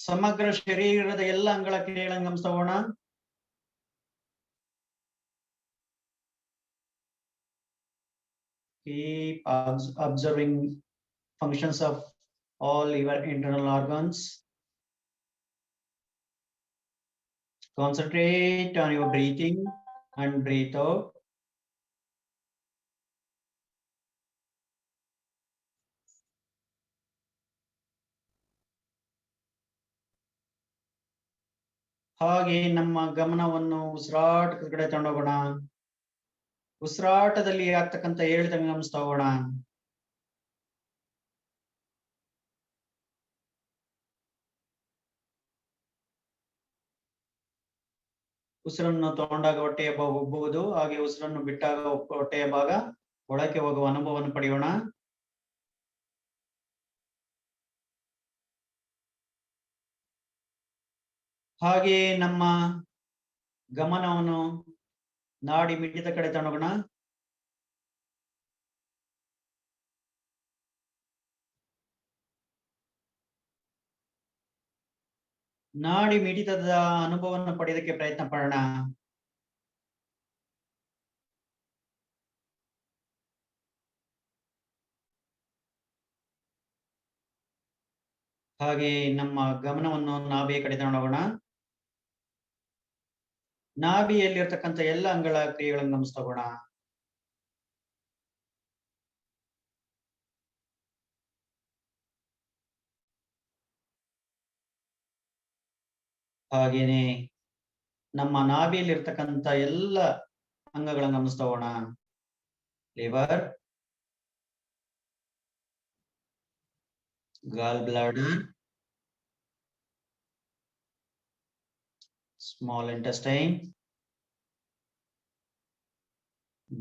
ಸಮಗ್ರ ಶರೀರದ ಎಲ್ಲ ಅಂಗಳ ಕ್ರಿಯೆಗಳನ್ನು ಗಮನಿಸೋಣ. Keep observing functions of all your internal organs. Concentrate on your breathing and breathe out. ಹಾಗೆ ನಮ್ಮ ಗಮನವನ್ನು ಉಸಿರಾಟದ ಕಡೆ ತಗೊಂಡೋಗೋಣ. ಉಸಿರಾಟದಲ್ಲಿ ಆಗ್ತಕ್ಕಂಥ ಏರಿಳಿತವನ್ನು ಗಮನಿಸ್ತಾ ಹೋಗೋಣ. ಉಸಿರನ್ನು ತಗೊಂಡಾಗ ಹೊಟ್ಟೆಯ ಭಾಗ ಉಬ್ಬುವುದು, ಹಾಗೆ ಉಸಿರನ್ನು ಬಿಟ್ಟಾಗ ಹೊಟ್ಟೆಯ ಭಾಗ ಒಳಕ್ಕೆ ಹೋಗುವ ಅನುಭವವನ್ನು ಪಡೆಯೋಣ. ಹಾಗೆ ನಮ್ಮ ಗಮನವನ್ನು ನಾಡಿ ಮಿಡಿತ ಕಡೆ ತಗೊಂಡೋಗೋಣ. ನಾಡಿ ಮಿಡಿತದ ಅನುಭವವನ್ನು ಪಡೆಯೋದಕ್ಕೆ ಪ್ರಯತ್ನ ಪಡೋಣ. ಹಾಗೆ ನಮ್ಮ ಗಮನವನ್ನು ನಾಭಿಯ ಕಡೆ ತಗೊಂಡೋಗೋಣ. ನಾಭಿಯಲ್ಲಿರ್ತಕ್ಕಂಥ ಎಲ್ಲ ಅಂಗಳ ಕ್ರಿಯೆಗಳನ್ನು ಗಮನಿಸ್ತಾ ಹೋಗೋಣ. ಹಾಗೇನೆ ನಮ್ಮ ನಾಭಿಯಲ್ಲಿರ್ತಕ್ಕಂಥ ಎಲ್ಲ ಅಂಗಗಳನ್ನು ಗಮನಿಸ್ತಾ ಹೋಗೋಣ. ಲಿವರ್, ಗಾಲ್ bladder, small intestine,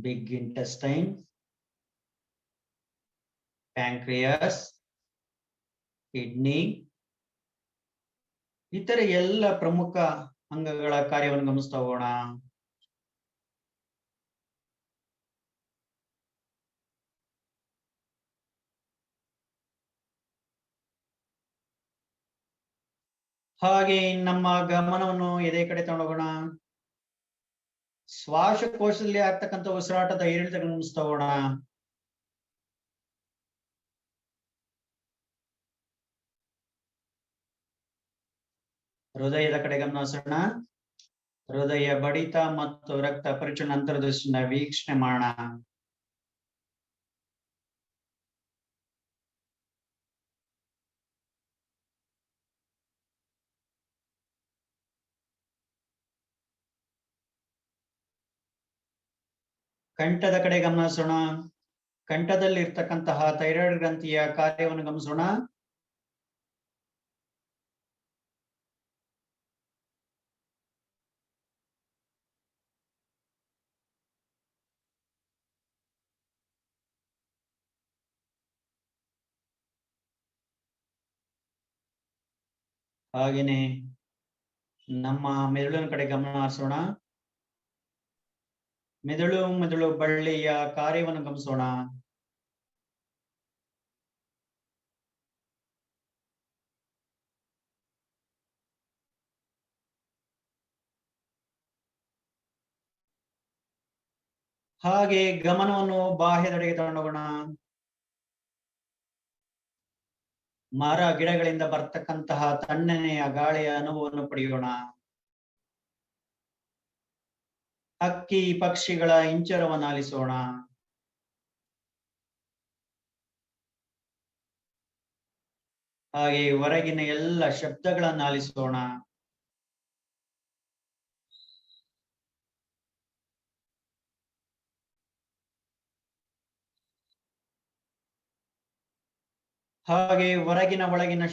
big intestine, pancreas, kidney, ಇತರೆ ಎಲ್ಲ ಪ್ರಮುಖ ಅಂಗಗಳ ಕಾರ್ಯವನ್ನು ಗಮನಿಸ್ತಾ ಹೋಗೋಣ. ಹಾಗೆ ನಮ್ಮ ಗಮನವನ್ನು ಎದೆ ಕಡೆ ತಗೊಂಡೋಗೋಣ. ಶ್ವಾಸಕೋಶದಲ್ಲಿ ಆಗ್ತಕ್ಕಂಥ ಉಸಿರಾಟದ ಏರಿಳಿತ ಗಮನಿಸ್ತಾ ಹೋಗೋಣ. ಹೃದಯದ ಕಡೆ ಗಮನ ಹರಿಸೋಣ. ಹೃದಯ ಬಡಿತ ಮತ್ತು ರಕ್ತ ಪರಿಚಲನ ಅಂತರ್ದೃಷ್ಟಿಯಿಂದ ವೀಕ್ಷಣೆ ಮಾಡೋಣ. ಕಂಠದ ಕಡೆ ಗಮನ ಹರಿಸೋಣ. ಕಂಠದಲ್ಲಿ ಇರ್ತಕ್ಕಂತಹ ಥೈರಾಯ್ಡ್ ಗ್ರಂಥಿಯ ಕಾರ್ಯವನ್ನು ಗಮನಿಸೋಣ. ಹಾಗೇನೆ ನಮ್ಮ ಮೆದುಳಿನ ಕಡೆ ಗಮನ ಹರಿಸೋಣ. ಮೆದುಳು ಬಳ್ಳಿಯ ಕಾರ್ಯವನ್ನು ಗಮನಿಸೋಣ. ಹಾಗೆ ಗಮನವನ್ನು ಬಾಹ್ಯದೆಡೆಗೆ ತಗೊಂಡೋಗೋಣ. ಮರ ಗಿಡಗಳಿಂದ ಬರ್ತಕ್ಕಂತಹ ತಣ್ಣನೆಯ ಗಾಳಿಯ ಅನುಭವವನ್ನು ಪಡೆಯೋಣ. ಹಕ್ಕಿ ಪಕ್ಷಿಗಳ ಇಂಚರವನ್ನು ಆಲಿಸೋಣ. ಹಾಗೆ ಹೊರಗಿನ ಎಲ್ಲ ಶಬ್ದಗಳನ್ನು ಆಲಿಸೋಣ. ಹಾಗೆ ಹೊರಗಿನ ಒಳಗಿನ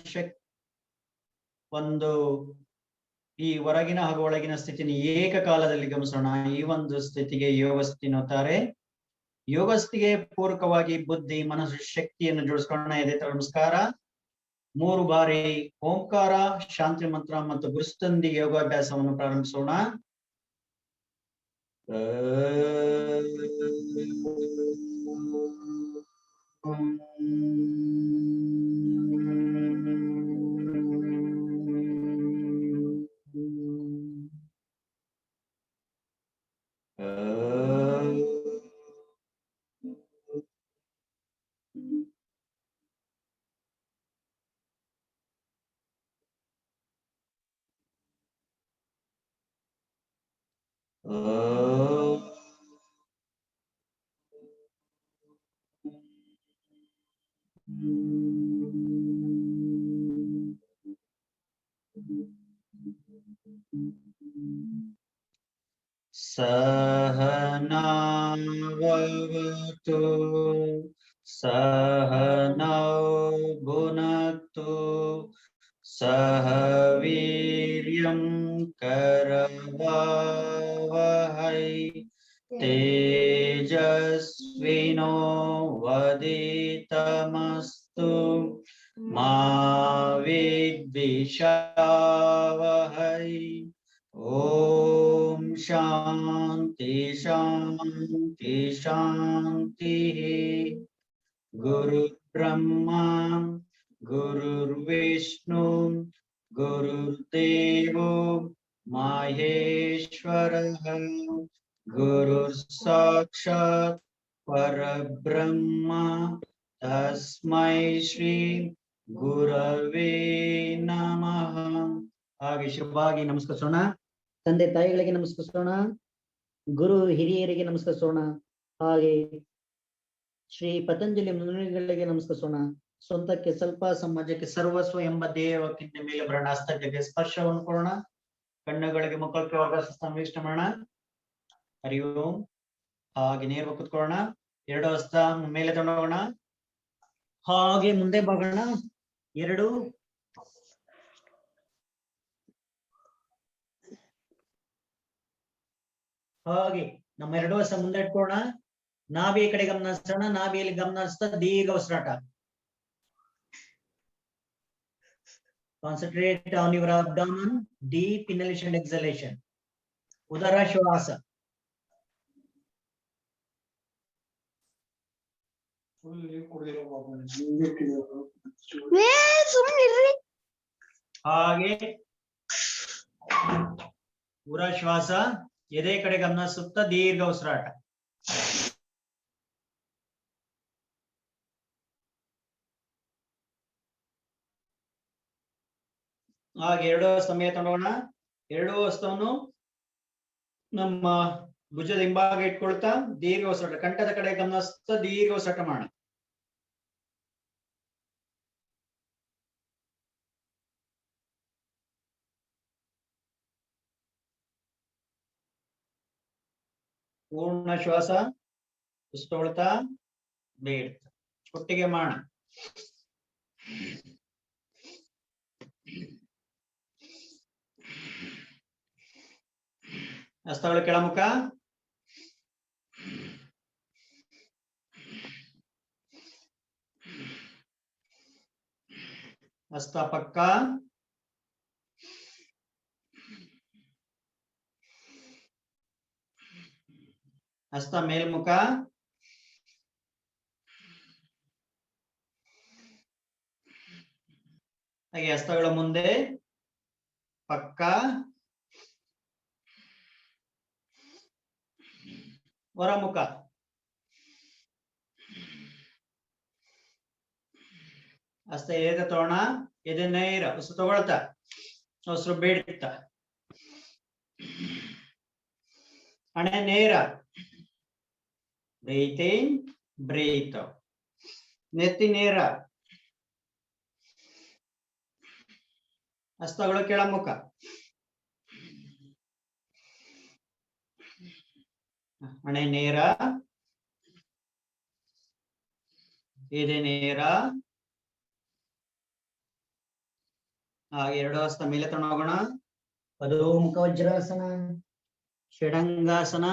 ಈ ಹೊರಗಿನ ಹಾಗೂ ಒಳಗಿನ ಸ್ಥಿತಿನ ಏಕಕಾಲದಲ್ಲಿ ಗಮನಿಸೋಣ. ಈ ಒಂದು ಸ್ಥಿತಿಗೆ ಯೋಗ ಸ್ಥಿತಿ ಅನ್ನುತ್ತಾರೆ. ಯೋಗ ಸ್ಥಿತಿಗೆ ಪೂರಕವಾಗಿ ಬುದ್ಧಿ ಮನಸ್ಸು ಶಕ್ತಿಯನ್ನು ಜೋಡಿಸ್ಕೊಳ್ಳೋಣ. ಎದೆ ನಮಸ್ಕಾರ. 3 ಬಾರಿ ಓಂಕಾರ, ಶಾಂತಿ ಮಂತ್ರ ಮತ್ತು ಗುರುಸ್ತಂದಿಗೆ ಯೋಗಾಭ್ಯಾಸವನ್ನು ಪ್ರಾರಂಭಿಸೋಣ. सहनावतु सहनौ भुनक्तु सह वीर्यं करवावहै तेजस्विनो वदितमस्तु मा विद्विषावहै ओम शांति शांति शांति गुरु ब्रह्मा गुरुर्विष्णु गुरुर्देवो महेश्वरः गुरुः साक्षात् परब्रह्म तस्मै श्री गुरवे नमः। ಹಾಗೆ ಶುಭವಾಗಿ ನಮಸ್ಕರಿಸೋಣ. ತಂದೆ ತಾಯಿಗಳಿಗೆ ನಮಸ್ಕರಿಸೋಣ, ಗುರು ಹಿರಿಯರಿಗೆ ನಮಸ್ಕರಿಸೋಣ, ಹಾಗೆ ಶ್ರೀ ಪತಂಜಲಿ ಮುನಿಗಳಿಗೆ ನಮಸ್ಕರಿಸೋಣ. ಸ್ವಂತಕ್ಕೆ ಸ್ವಲ್ಪ ಸಮಾಜಕ್ಕೆ ಸರ್ವಸ್ವ ಎಂಬ ದೇವಕ್ಕಿಂತ ಮೇಲೆ ಬರೋಣ. ಹಸ್ತಕ್ಕೆ ಸ್ಪರ್ಶವನ್ನು ಕೊಡೋಣ, ಕಣ್ಣುಗಳಿಗೆ ಮುಖಕ್ಕೆ ವಾಗಸ್ಥಾನ ವೀಕ್ಷಣೆ ಮಾಡೋಣ. ಹರಿ ಓಂ. ಹಾಗೆ ನೇರ ಕುತ್ಕೊಳ್ಳೋಣ, ಎರಡು ಹಸ್ತ ಮೇಲೆ ತಗೊಂಡೋಗೋಣ, ಹಾಗೆ ಮುಂದೆ ಬಾಗೋಣ. ಎರಡು ಹಾಗೆ ನಮ್ಮ ಎರಡು ಹಸ್ತ ಮುಂದೆ ಇಟ್ಕೊಳ್ಳೋಣ. ನಾಭಿ ಕಡೆ ಗಮನ ಹರಿಸೋಣ, ನಾಭಿಯಲ್ಲಿ ಗಮನ ಹರಿಸ್ತಾ ದೀರ್ಘ ಉಸಿರಾಟ. Concentrate on your abdomen, deep inhalation and ಎಕ್ಸಲೇಷನ್. ಉದರ ಶ್ವಾಸ. ಹಾಗೆ ಉದರ ಶ್ವಾಸ, ಎದೆ ಕಡೆ ಗಮನ ಸುತ್ತ ದೀರ್ಘ ಉಸಿರಾಟ. ಹಾಗೆ ಎರಡು ಹಸ್ತ ಮೇಲೆ ತಗೊಂಡೋಗೋಣ. ಎರಡು ಹಸ್ತವನ್ನು ನಮ್ಮ ಭುಜದ ಹಿಂಭಾಗ ಇಟ್ಕೊಳ್ತಾ ದೀರ್ಘ ಉಸಿರಾಟ. ಕಂಠದ ಕಡೆ ಗಮನ ಸುತ್ತ ದೀರ್ಘ ಉಸಿರಾಟ ಮಾಡೋಣ. ಪೂರ್ಣ ಶ್ವಾಸ ಉಸಿರಾಡ್ತಾ ಬೇಡ್ತಾ ಒಟ್ಟಿಗೆ ಮಾಡೋಣ. ಹಸ್ತಗಳು ಕೆಳಮುಖ, ಹಸ್ತ ಪಕ್ಕ, ಹಸ್ತ ಮೇಲ್ಮುಖ, ಹಾಗೆ ಹಸ್ತಗಳ ಮುಂದೆ ಪಕ್ಕ, ಹೊರಮುಖ. ಹಸ್ತ ಎದೆ ತಗೋಣ, ಎದೆ ನೇರ ಉಸಿರು ತಗೊಳ್ತಾ ಉಸಿರು ಬೇಡ್ತಾ, ಹಣೆ ನೇರ, ಬ್ರೀತ್ ಇನ್ ಬ್ರೀತ್ ಔಟ್. ನೆತ್ತಿ ನೇರ, ಹಸ್ತಗಳು ಕೆಳಮುಖ, ಹಣೆ ನೇರ, ಎದೆ ನೇರ. ಹಾಗೆ ಎರಡು ಹಸ್ತ ಮೇಲೆ ತಗೊಂಡೋಗೋಣ. ಅಧೋಮುಖ ವಜ್ರಾಸನ, ಷಡಂಗಾಸನ,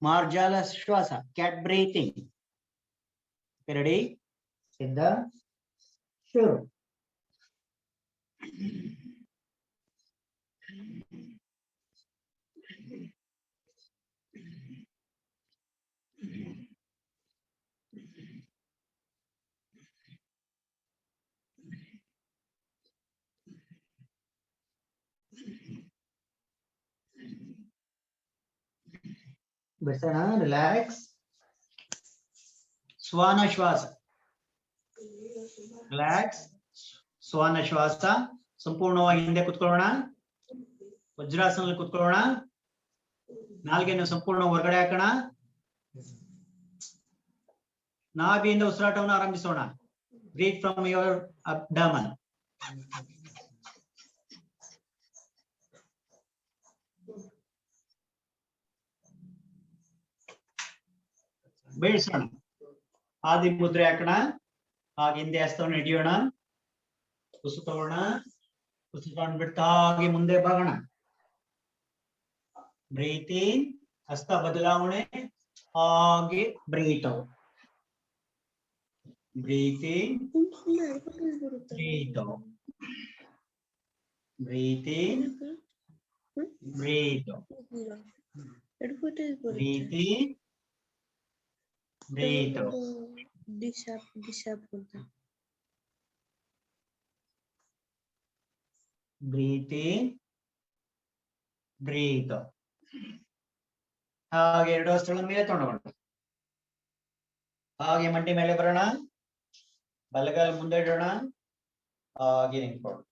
ಮಾರ್ಜಾಲ ಶ್ವಾಸ, ಕ್ಯಾಟ್ ಬ್ರೀತಿಂಗ್. ರೆಡಿ, ಸಿದ್ಧ, ಶುರು. ಬಿಡಿಸೋಣ, ರಿಲ್ಯಾಕ್ಸ್. ಶ್ವಾನ ಶ್ವಾಸ, ರಿಲ್ಯಾಕ್ಸ್. ಶ್ವಾನ ಶ್ವಾಸ. ಸಂಪೂರ್ಣವಾಗಿ ಹಿಂದೆ ಕುತ್ಕೊಳ್ಳೋಣ, ವಜ್ರಾಸನದಲ್ಲಿ ಕುತ್ಕೊಳ್ಳೋಣ. ನಾಲ್ಗೆಯನ್ನು ಸಂಪೂರ್ಣ ಹೊರಗಡೆ ಹಾಕೋಣ. ನಾಭಿಯಿಂದ ಉಸಿರಾಟವನ್ನು ಆರಂಭಿಸೋಣ. Breathe from your abdomen. ಬೇಯಿಸೋಣ. ಆದಿ ಮುದ್ರೆ ಹಾಕೋಣ. ಹಾಗೆ ಹಿಂದೆ ಹಸ್ತವನ್ನು ಹಿಡಿಯೋಣ. ಉಸು ತಗೋಣ. ಉಸು ತಗೊಂಡು ಬಿಡ್ತಾ ಹಾಗೆ ಮುಂದೆ ಬಾಗೋಣ. ಬ್ರೀತ್ ಇನ್, ಹಸ್ತ ಬದಲಾವಣೆ, ಹಾಗೆ breathe out. Breathe in, breathe out. Breathe in, breathe out. Breathe in, breathe out. Breathe in, breathe out. ಹಾಗೆ ಎರಡು ಹಸ್ತಗಳ ಮೇಲೆ ತಗೊಂಡು ಹಾಗೆ ಮಂಡಿ ಮೇಲೆ ಬರೋಣ. ಬಲಗಾಲ ಮುಂದೆ ಇಡೋಣ. ಹಾಗೆ ನಿಂತ್ಕೊಳ್ಳೋಣ.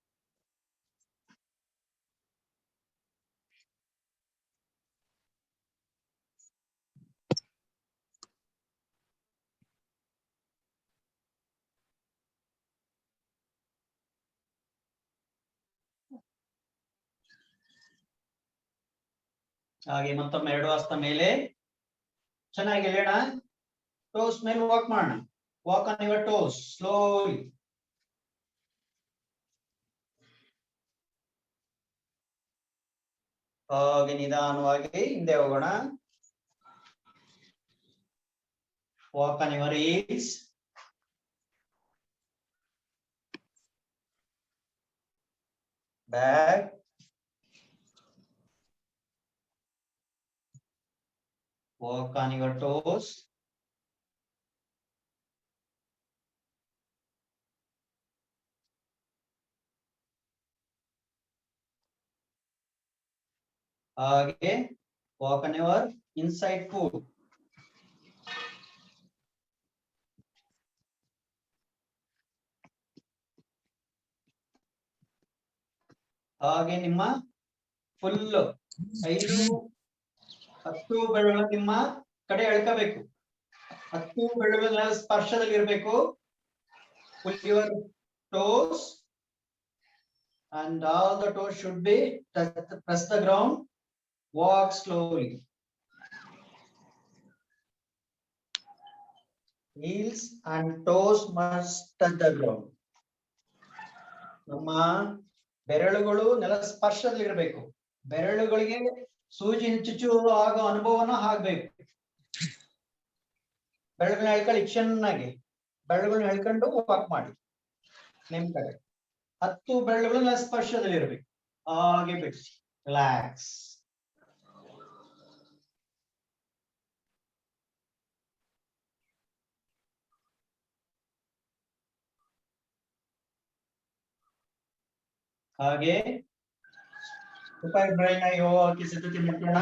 ಹಾಗೆ ಮತ್ತೊಮ್ಮೆ ಎರಡು ಹಸ್ತ ಮೇಲೆ ಚೆನ್ನಾಗಿ ಎಳೆಯೋಣ. ಟೋಸ್ ಮೇಲೆ ವಾಕ್ ಮಾಡೋಣ. Walk on your toes slowly. ಹಾಗೆ ನಿಧಾನವಾಗಿ ಹಿಂದೆ ಹೋಗೋಣ. Walk on your heels. Back. Walk on your toes. ಹಾಗೆ walk on your inside foot. ಹಾಗೆ ನಿಮ್ಮ ಫುಲ್ 5-10 ಬೆರಳು ನಿಮ್ಮ ಕಡೆ ಎಳ್ಕಬೇಕು. 10 ಬೆರಳುಗಳ ಸ್ಪರ್ಶದಲ್ಲಿ ಇರಬೇಕು. Pull your toes and all the toes should be touch the ground. Walk slowly. Heels and toes must touch the ground. ನಮ್ಮ ಬೆರಳುಗಳು ನೆಲ ಸ್ಪರ್ಶದಲ್ಲಿ ಇರಬೇಕು. ಬೆರಳುಗಳಿಗೆ ಸೂಜಿ ಚುಚ್ಚುವುದು ಆಗೋ ಅನುಭವನ ಆಗ್ಬೇಕು. ಬೆರಳುಗಳನ್ನ ಎಳ್ಕೊಳ್ಳಿ ಚೆನ್ನಾಗಿ. ಬೆರಳುಗಳನ್ನ ಎಳ್ಕೊಂಡು ವಾಕ್ ಮಾಡಿ. ನಿಮ್ ಕಡೆ 10 ಬೆರಳುಗಳು ನೆಲ ಸ್ಪರ್ಶದಲ್ಲಿ ಇರಬೇಕು. ಹಾಗೆ ಬಿಡಿಸಿ. ರಿಲ್ಯಾಕ್ಸ್. ಹಾಗೆ ಉಪಾಯ ಬ್ರೈನ್ ಯೋಗಕ್ಕೆ ಸಿದ್ಧತೆ ಮಾಡ್ಕೊಳ್ಳೋಣ.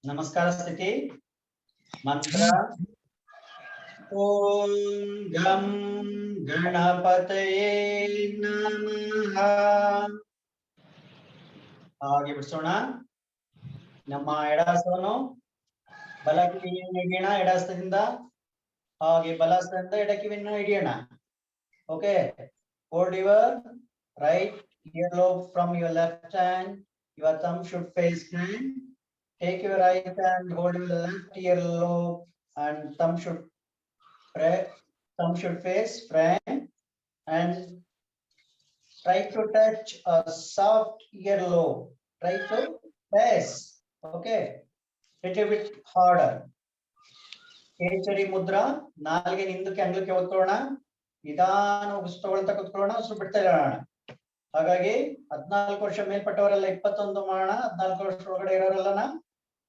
ನಮಸ್ಕಾರ ಸ್ಥಿತಿ. ಮಂತ್ರ ಓಂ ಗಂ ಗಣಪತಯೇ ನಮಃ. ಹಾಗೆ ಬಿಡಿಸೋಣ. ನಮ್ಮ ಎಡಹಸ್ತವನ್ನು ಬಲಕಿವಿಯನ್ನು ಹಿಡಿಯೋಣ. ಎಡಹಸ್ತದಿಂದ ಹಾಗೆ ಬಲಹಸ್ತದಿಂದ ಎಡಕಿವಿಯನ್ನು ಹಿಡಿಯೋಣ. Okay, hold your right earlobe from your left hand. Your thumb should face front. Take your right hand, hold your left earlobe, and thumb should face front. And try to touch a soft earlobe. Try to press. Okay, little bit harder. ಕೇಚರಿ Mudra. ನಾಲ್ಗೆ ಹಿಂದಕ್ಕೆ ಅಂಗಲಕ್ಕೆ ಒತ್ತೋಣ. ನಿಧಾನ ಉಸಿರು ತಗೊಳ್ತಾ ಕುತ್ಕೊಳ್ಳೋಣ. ಉಸಿರು ಬಿಡ್ತಾ ಇರೋಣ. ಹಾಗಾಗಿ 14 ವರ್ಷ ಮೇಲ್ಪಟ್ಟವರೆಲ್ಲ 21 ಮಾಡೋಣ. 14 ವರ್ಷ ಒಳಗಡೆ ಇರೋರೆಲ್ಲ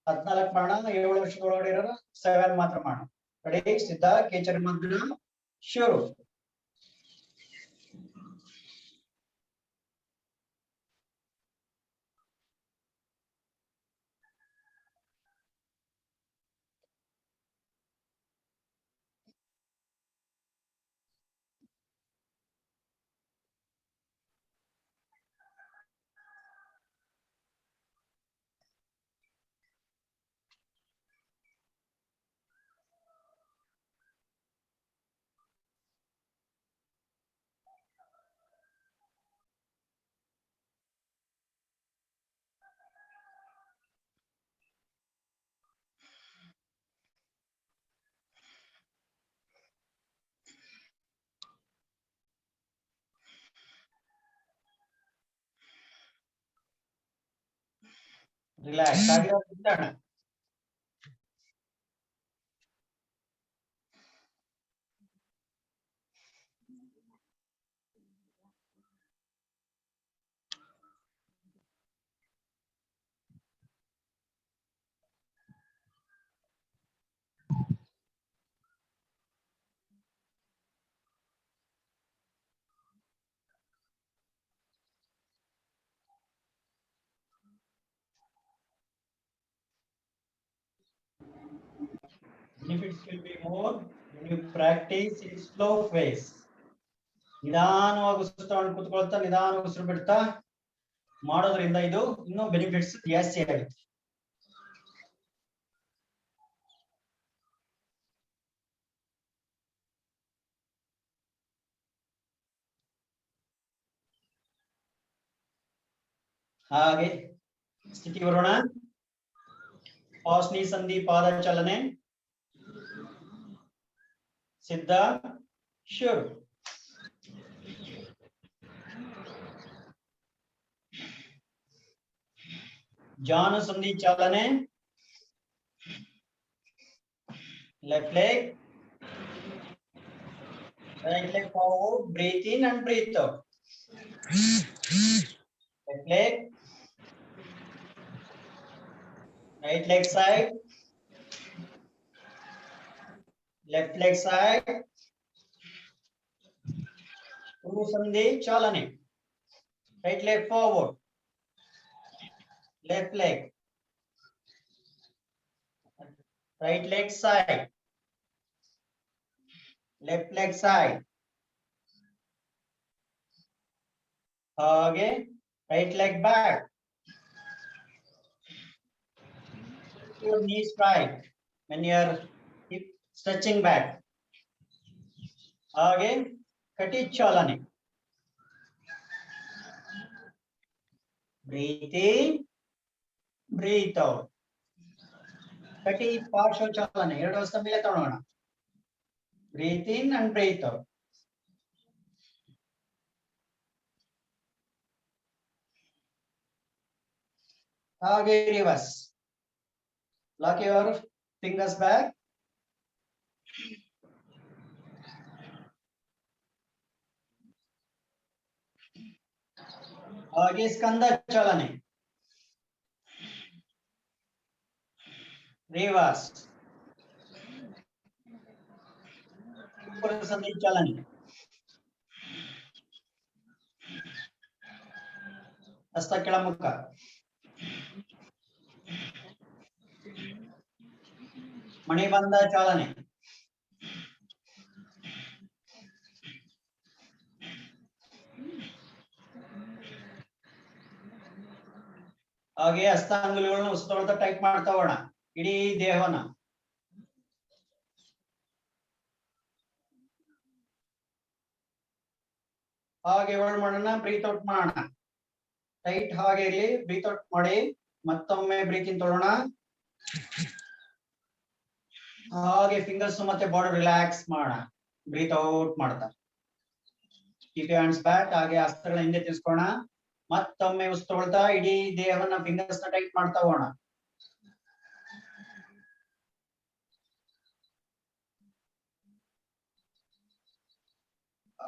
14 ಮಾಡೋಣ. 7 ವರ್ಷದ ಒಳಗಡೆ ಇರೋರು 7 ಮಾತ್ರ ಮಾಡೋಣ. ರೆಡಿ? ಸಿದ್ಧ? ಕೇಚರಿ ಮುದ್ರಾ ಶುರು. ರಿಲ್ಯಾಕ್ಸ್ ಆಗಿ ನಿಂತೋಣ. Benefits will be more when you practice in slow phase. ನಿಧಾನವಾಗಿ ಉಸಿರು ತಗೊಂಡು ಕೂತ್ಕೊಳ್ತಾ ನಿಧಾನವಾಗಿ ಉಸಿರು ಬಿಡ್ತಾ ಮಾಡೋದ್ರಿಂದ ಇದು ಇನ್ನೂ ಬೆನಿಫಿಟ್ಸ್ ಜಾಸ್ತಿ ಆಗುತ್ತೆ. ಹಾಗೆ ಸ್ಥಿತಿ ಬರೋಣ. ಪಾಸ್ನಿ ಸಂಧಿ ಪಾದ ಚಲನೆ. ಸಿದ್ಧ, ಶುರು. ಜಾನು ಸಂಧಿ ಚಾಲನೆ. Left leg, right leg forward, breathe in and breathe out. Left leg, right leg side, left leg side. Uru sandhi chalane. Right leg forward, left leg, right leg side, left leg side. ಹಾಗೆ right leg back. Your knees right when you are hip stretching back. ಹಾಗೆ ಕಟಿ ಚಾಲನೆ. Breathe in, breathe out. ಕಟಿ ಪಾರ್ಶ್ವ ಚಾಲನೆ. ಎರಡು ಹಸ್ತ ಮೇಲೆ ತಗೊಳ್ಳೋಣ. Breathe in and breathe out. ಹಾಗೆ reverse. Lock your fingers back. ಹಾಗೆ ಸ್ಕಂದ ಚಾಲನೆ. ರಿವರ್ಸ್. ಸಂಧಿ ಚಾಲನೆ. ಹಸ್ತ ಕೆಳಮುಖ. ಮಣಿಬಂಧ ಚಾಲನೆ. ಹಾಗೆ ಹಸ್ತಾಂಗುಲಿಗಳನ್ನು ಉಸಿರುತ್ತಾ ಟೈಟ್ ಮಾಡ್ತಾ ಹೋಗೋಣ ಇಡೀ ದೇಹವನ್ನ. ಹಾಗೆ ಹೋಲ್ಡ್ ಮಾಡೋಣ, ಬ್ರೀತ್ ಔಟ್ ಮಾಡೋಣ. ಟೈಟ್ ಹಾಗೆ ಇರಲಿ, ಬ್ರೀತ್ ಔಟ್ ಮಾಡಿ. ಮತ್ತೊಮ್ಮೆ ಬ್ರೀತ್ ಇನ್ ತಗೊಳ್ಳೋಣ. ಹಾಗೆ ಫಿಂಗರ್ಸ್ ಮತ್ತೆ ಬಾಡಿ ರಿಲ್ಯಾಕ್ಸ್ ಮಾಡೋಣ, ಬ್ರೀತ್ ಔಟ್ ಮಾಡ್ತಾ. Keep hands back. ಹಾಗೆ ಹಸ್ತಗಳ ಹಿಂದೆ ತಿರ್ಸ್ಕೋಣ. ಮತ್ತೊಮ್ಮೆ ಉಸಿರು ತಗೊಳ್ತಾ ಇಡೀ ದೇಹವನ್ನ ಫಿಂಗರ್ಸ್ ನ ಟೈಟ್ ಮಾಡ್ತಾ ಹೋಗೋಣ.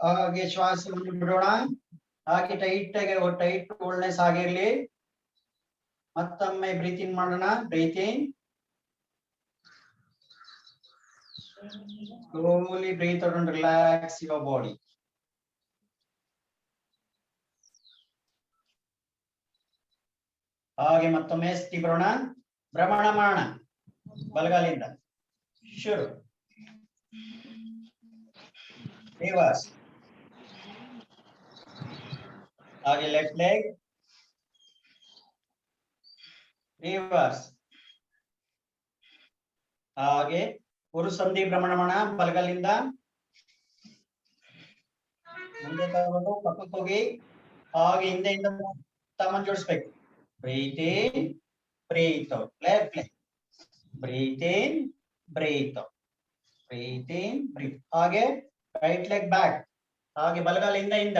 ಹಾಗೆ ಶ್ವಾಸವನ್ನು ಬಿಡೋಣ. ಹಾಗೆ ಟೈಟ್ ಹೋಲ್ಡ್ನೆಸ್ ಆಗಿರ್ಲಿ. ಮತ್ತೊಮ್ಮೆ ಬ್ರೀತ್ ಇನ್ ಮಾಡೋಣ. Breathe in. Slowly breathe out and relax your body. ಹಾಗೆ ಮತ್ತೊಮ್ಮೆ ಸ್ಥಿತಿ ಬರೋಣ. ಭ್ರಮಣ ಮಾಡೋಣ ಬಲಗಾಲಿಂದ. ಶುರು. ರಿವರ್ಸ್. ಹಾಗೆ ಲೆಫ್ಟ್ ಲೆಗ್. ರಿವರ್ಸ್. ಹಾಗೆ ಉರು ಸಂಧಿ ಭ್ರಮಣ ಮಾಡೋಣ ಬಲಗಾಲಿಂದ. ಮುಂದೆ ತಗೊಂಡು ಪಕ್ಕಕ್ಕೆ ಹೋಗಿ ಹಾಗೆ ಹಿಂದೆಯಿಂದ ತಮ್ಮನ್ನು ಜೋಡಿಸ್ಬೇಕು. Breathe in, breathe out. Left leg. Breathe in, breathe out. Breathe in, breathe. ಹಾಗೆ right leg back. ಹಾಗೆ ಬಲಗಾಲಿಂದ ಹಿಂದ.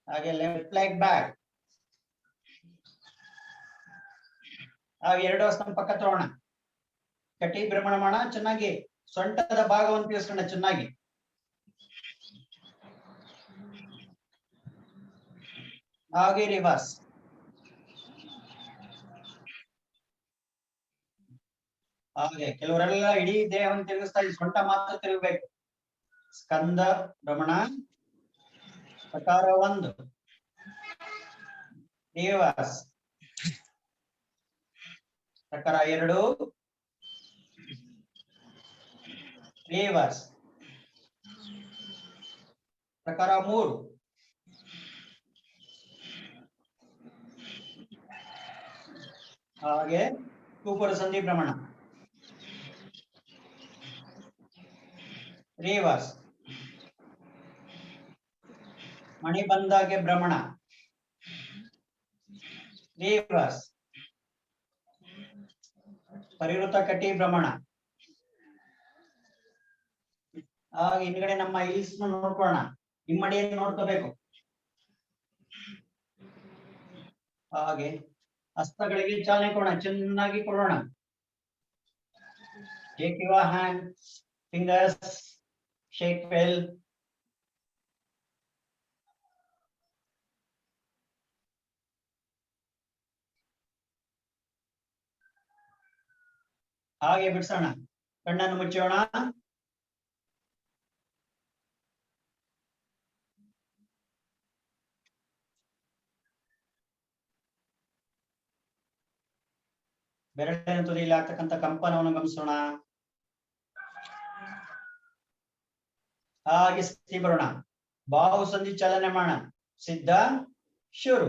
ಹಾಗೆ left leg back. ಎರಡು ಹಸ್ತನ ಪಕ್ಕ ತಗೋಣ. ಕಟಿ ಭ್ರಮಣ ಮಾಡೋಣ ಚೆನ್ನಾಗಿ. ಸೊಂಟದ ಭಾಗವನ್ನು ತಿಳಿಸ್ಕೊಂಡ ಚೆನ್ನಾಗಿ. ಹಾಗೆ ರಿವರ್ಸ್. ಹಾಗೆ ಕೆಲವರೆಲ್ಲ ಇಡೀ ದೇಹವನ್ನು ತಿರುಗಿಸ್ತಾ ಇದ್ದೀವಿ, ಸೊಂಟ ಮಾತ್ರ ತಿರುಗಬೇಕು. ಸ್ಕಂದ ಭ್ರಮಣ. ಪ್ರಕಾರ 1 ರಿವರ್ಸ್. ಪ್ರಕಾರ 2 ರಿವರ್ಸ್. ಪ್ರಕಾರ 3 ಹಾಗೆ ಕೂಪರ ಸಂಧಿ ಭ್ರಮಣ ರಿವರ್ಸ್. ಮಣಿಬಂಧಗೆ ಭ್ರಮಣ ರಿವರ್ಸ್. ಪರಿವೃತ ಕಟಿ ಭ್ರಮಣ. ಹಾಗೆ ಹಿಂದ್ಗಡೆ ನಮ್ಮ ಹಿಲ್ಸ್ ನೋಡ್ಕೊಳ್ಳೋಣ, ಹಿಮ್ಮಡಿಯನ್ನು ನೋಡ್ಕೋಬೇಕು. ಹಾಗೆ ಹಸ್ತಗಳಿಗೆ ಚಾಲನೆ ಕೊಡೋಣ, ಚೆನ್ನಾಗಿ ಕೊಡೋಣ. Take your hands, fingers, shake well. ಹಾಗೆ ಬಿಡಿಸೋಣ, ಕಣ್ಣನ್ನು ಮುಚ್ಚೋಣ. ಬೆರಳಿನ ತುದಿಯಲ್ಲಿ ಆಗ್ತಕ್ಕಂಥ ಕಂಪನವನ್ನು ಗಮನಿಸೋಣ. ಹಾಗೆ ಸ್ಥಿತಿ ಬರೋಣ. ಬಾಹು ಸಂಧಿ ಚಾಲನೆ ಮಾಡೋಣ. ಸಿದ್ಧ ಶುರು.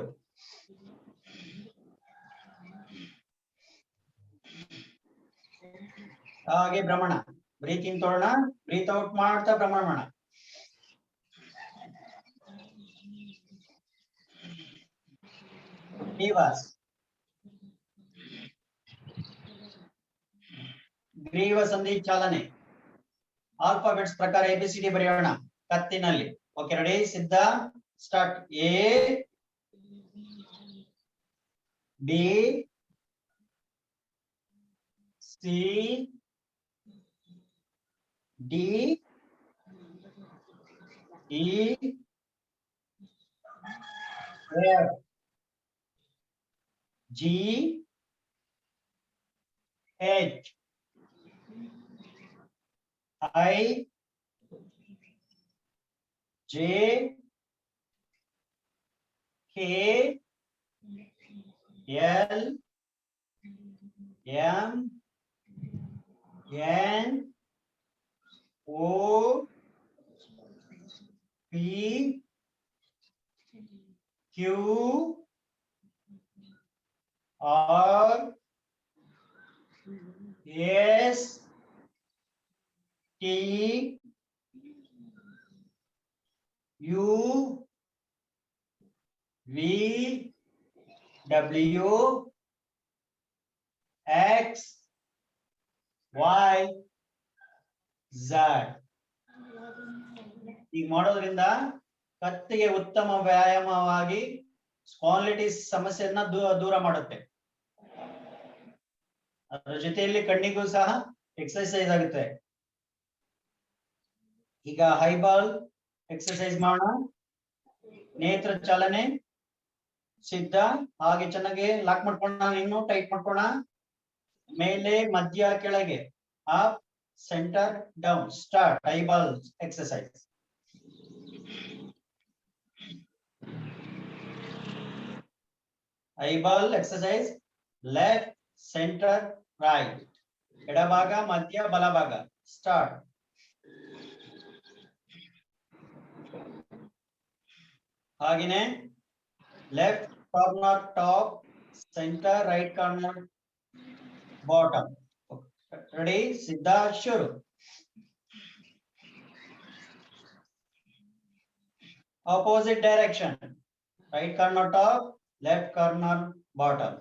ಹಾಗೆ ಭ್ರಮಣ. ಬ್ರೀತ್ ಇನ್ ತೋಣ, ಬ್ರೀತ್ ಔಟ್ ಮಾಡ್ತಾ ಭ್ರಮಣ ಮಾಡೋಣ. ರಿವರ್ಸ್. ಗ್ರೀವ ಸಂಧಿ ಚಾಲನೆ. ಆಲ್ಫಾಬೆಟ್ಸ್ ಪ್ರಕಾರ ABCD ಬರೆಯೋಣ ಕತ್ತಿನಲ್ಲಿ. ಓಕೆ ರೆಡಿ, ಸಿದ್ಧ start. A B C D E F G H I J K L M N O P Q R S T U V W X Y Z. ಈಗ ಮಾಡೋದ್ರಿಂದ ಕತ್ತಿಗೆ ಉತ್ತಮ ವ್ಯಾಯಾಮವಾಗಿ spondylitis ಸಮಸ್ಯೆಯನ್ನ ದೂರ ಮಾಡುತ್ತೆ. ಅದರ ಜೊತೆಯಲ್ಲಿ ಕಣ್ಣಿಗೂ ಸಹ ಎಕ್ಸರ್ಸೈಸ್ ಆಗುತ್ತೆ. ಈಗ ಹೈಬಾಲ್ ಎಕ್ಸರ್ಸೈಸ್ ಮಾಡೋಣ. ನೇತ್ರ ಚಾಲನೆ. ಸಿದ್ಧ. ಹಾಗೆ ಚೆನ್ನಾಗಿ ಲಾಕ್ ಮಾಡ್ಕೊಳ್ಳೋಣ, ಇನ್ನು ಟೈಟ್ ಮಾಡ್ಕೋಣ. ಮೇಲೆ ಮಧ್ಯ ಕೆಳಗೆ, up centre down. Start eyeball exercise. Eyeball exercise. Left centre right. ಎಡಭಾಗ ಮಧ್ಯ ಬಲಭಾಗ. ಸ್ಟಾರ್ಟ್. ಹಾಗೇನೆ left corner top, centre right corner bottom. Ready, ಸಿದ್ಧ ಶುರು. Opposite direction. Right corner top, left corner bottom.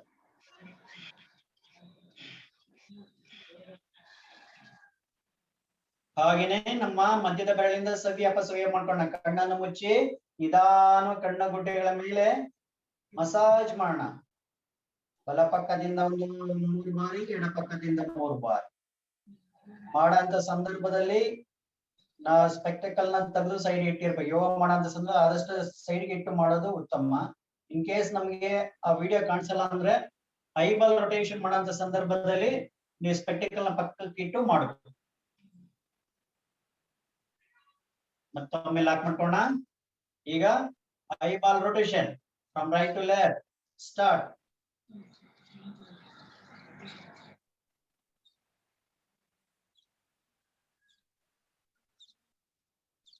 ಹಾಗೇನೆ ನಮ್ಮ ಮಧ್ಯದ ಬೆರಳಿಂದ ಸವಿ ಅಪಸವ್ಯ ಮಾಡ್ಕೊಂಡ ಕಣ್ಣನ್ನು ಮುಚ್ಚಿ ನಿಧಾನ ಕಣ್ಣ ಗುಡ್ಡೆಗಳ ಮೇಲೆ ಮಸಾಜ್ ಮಾಡೋಣ. ಬಲಪಕ್ಕದಿಂದ ಒಂದು 3 ಬಾರಿ, ಎಡಪಕ್ಕದಿಂದ 3 ಬಾರಿ ಮಾಡಂತ ಸಂದರ್ಭದಲ್ಲಿ ಸ್ಪೆಕ್ಟಕಲ್ ನ ತೆಗೆದು ಸೈಡ್ ಇಟ್ಟಿರ್ಬೇಕು. ಯೋಗ ಮಾಡಂತ ಸಂದರ್ಭ ಆದಷ್ಟು ಸೈಡ್ಗೆ ಇಟ್ಟು ಮಾಡೋದು ಉತ್ತಮ. ಇನ್ ಕೇಸ್ ನಮ್ಗೆ ಆ ವಿಡಿಯೋ ಕಾಣಿಸಲ್ಲ ಅಂದ್ರೆ ಐಬಾಲ್ ರೊಟೇಷನ್ ಮಾಡಂತ ಸಂದರ್ಭದಲ್ಲಿ ನೀವು ಸ್ಪೆಕ್ಟಕಲ್ ನ ಪಕ್ಕಕ್ಕೆ ಇಟ್ಟು ಮಾಡಬೇಕು. ಮತ್ತೊಮ್ಮೆ ಲಾಕ್ ಮಾಡ್ಕೋಣ. ಈಗ eyeball rotation from right to left start.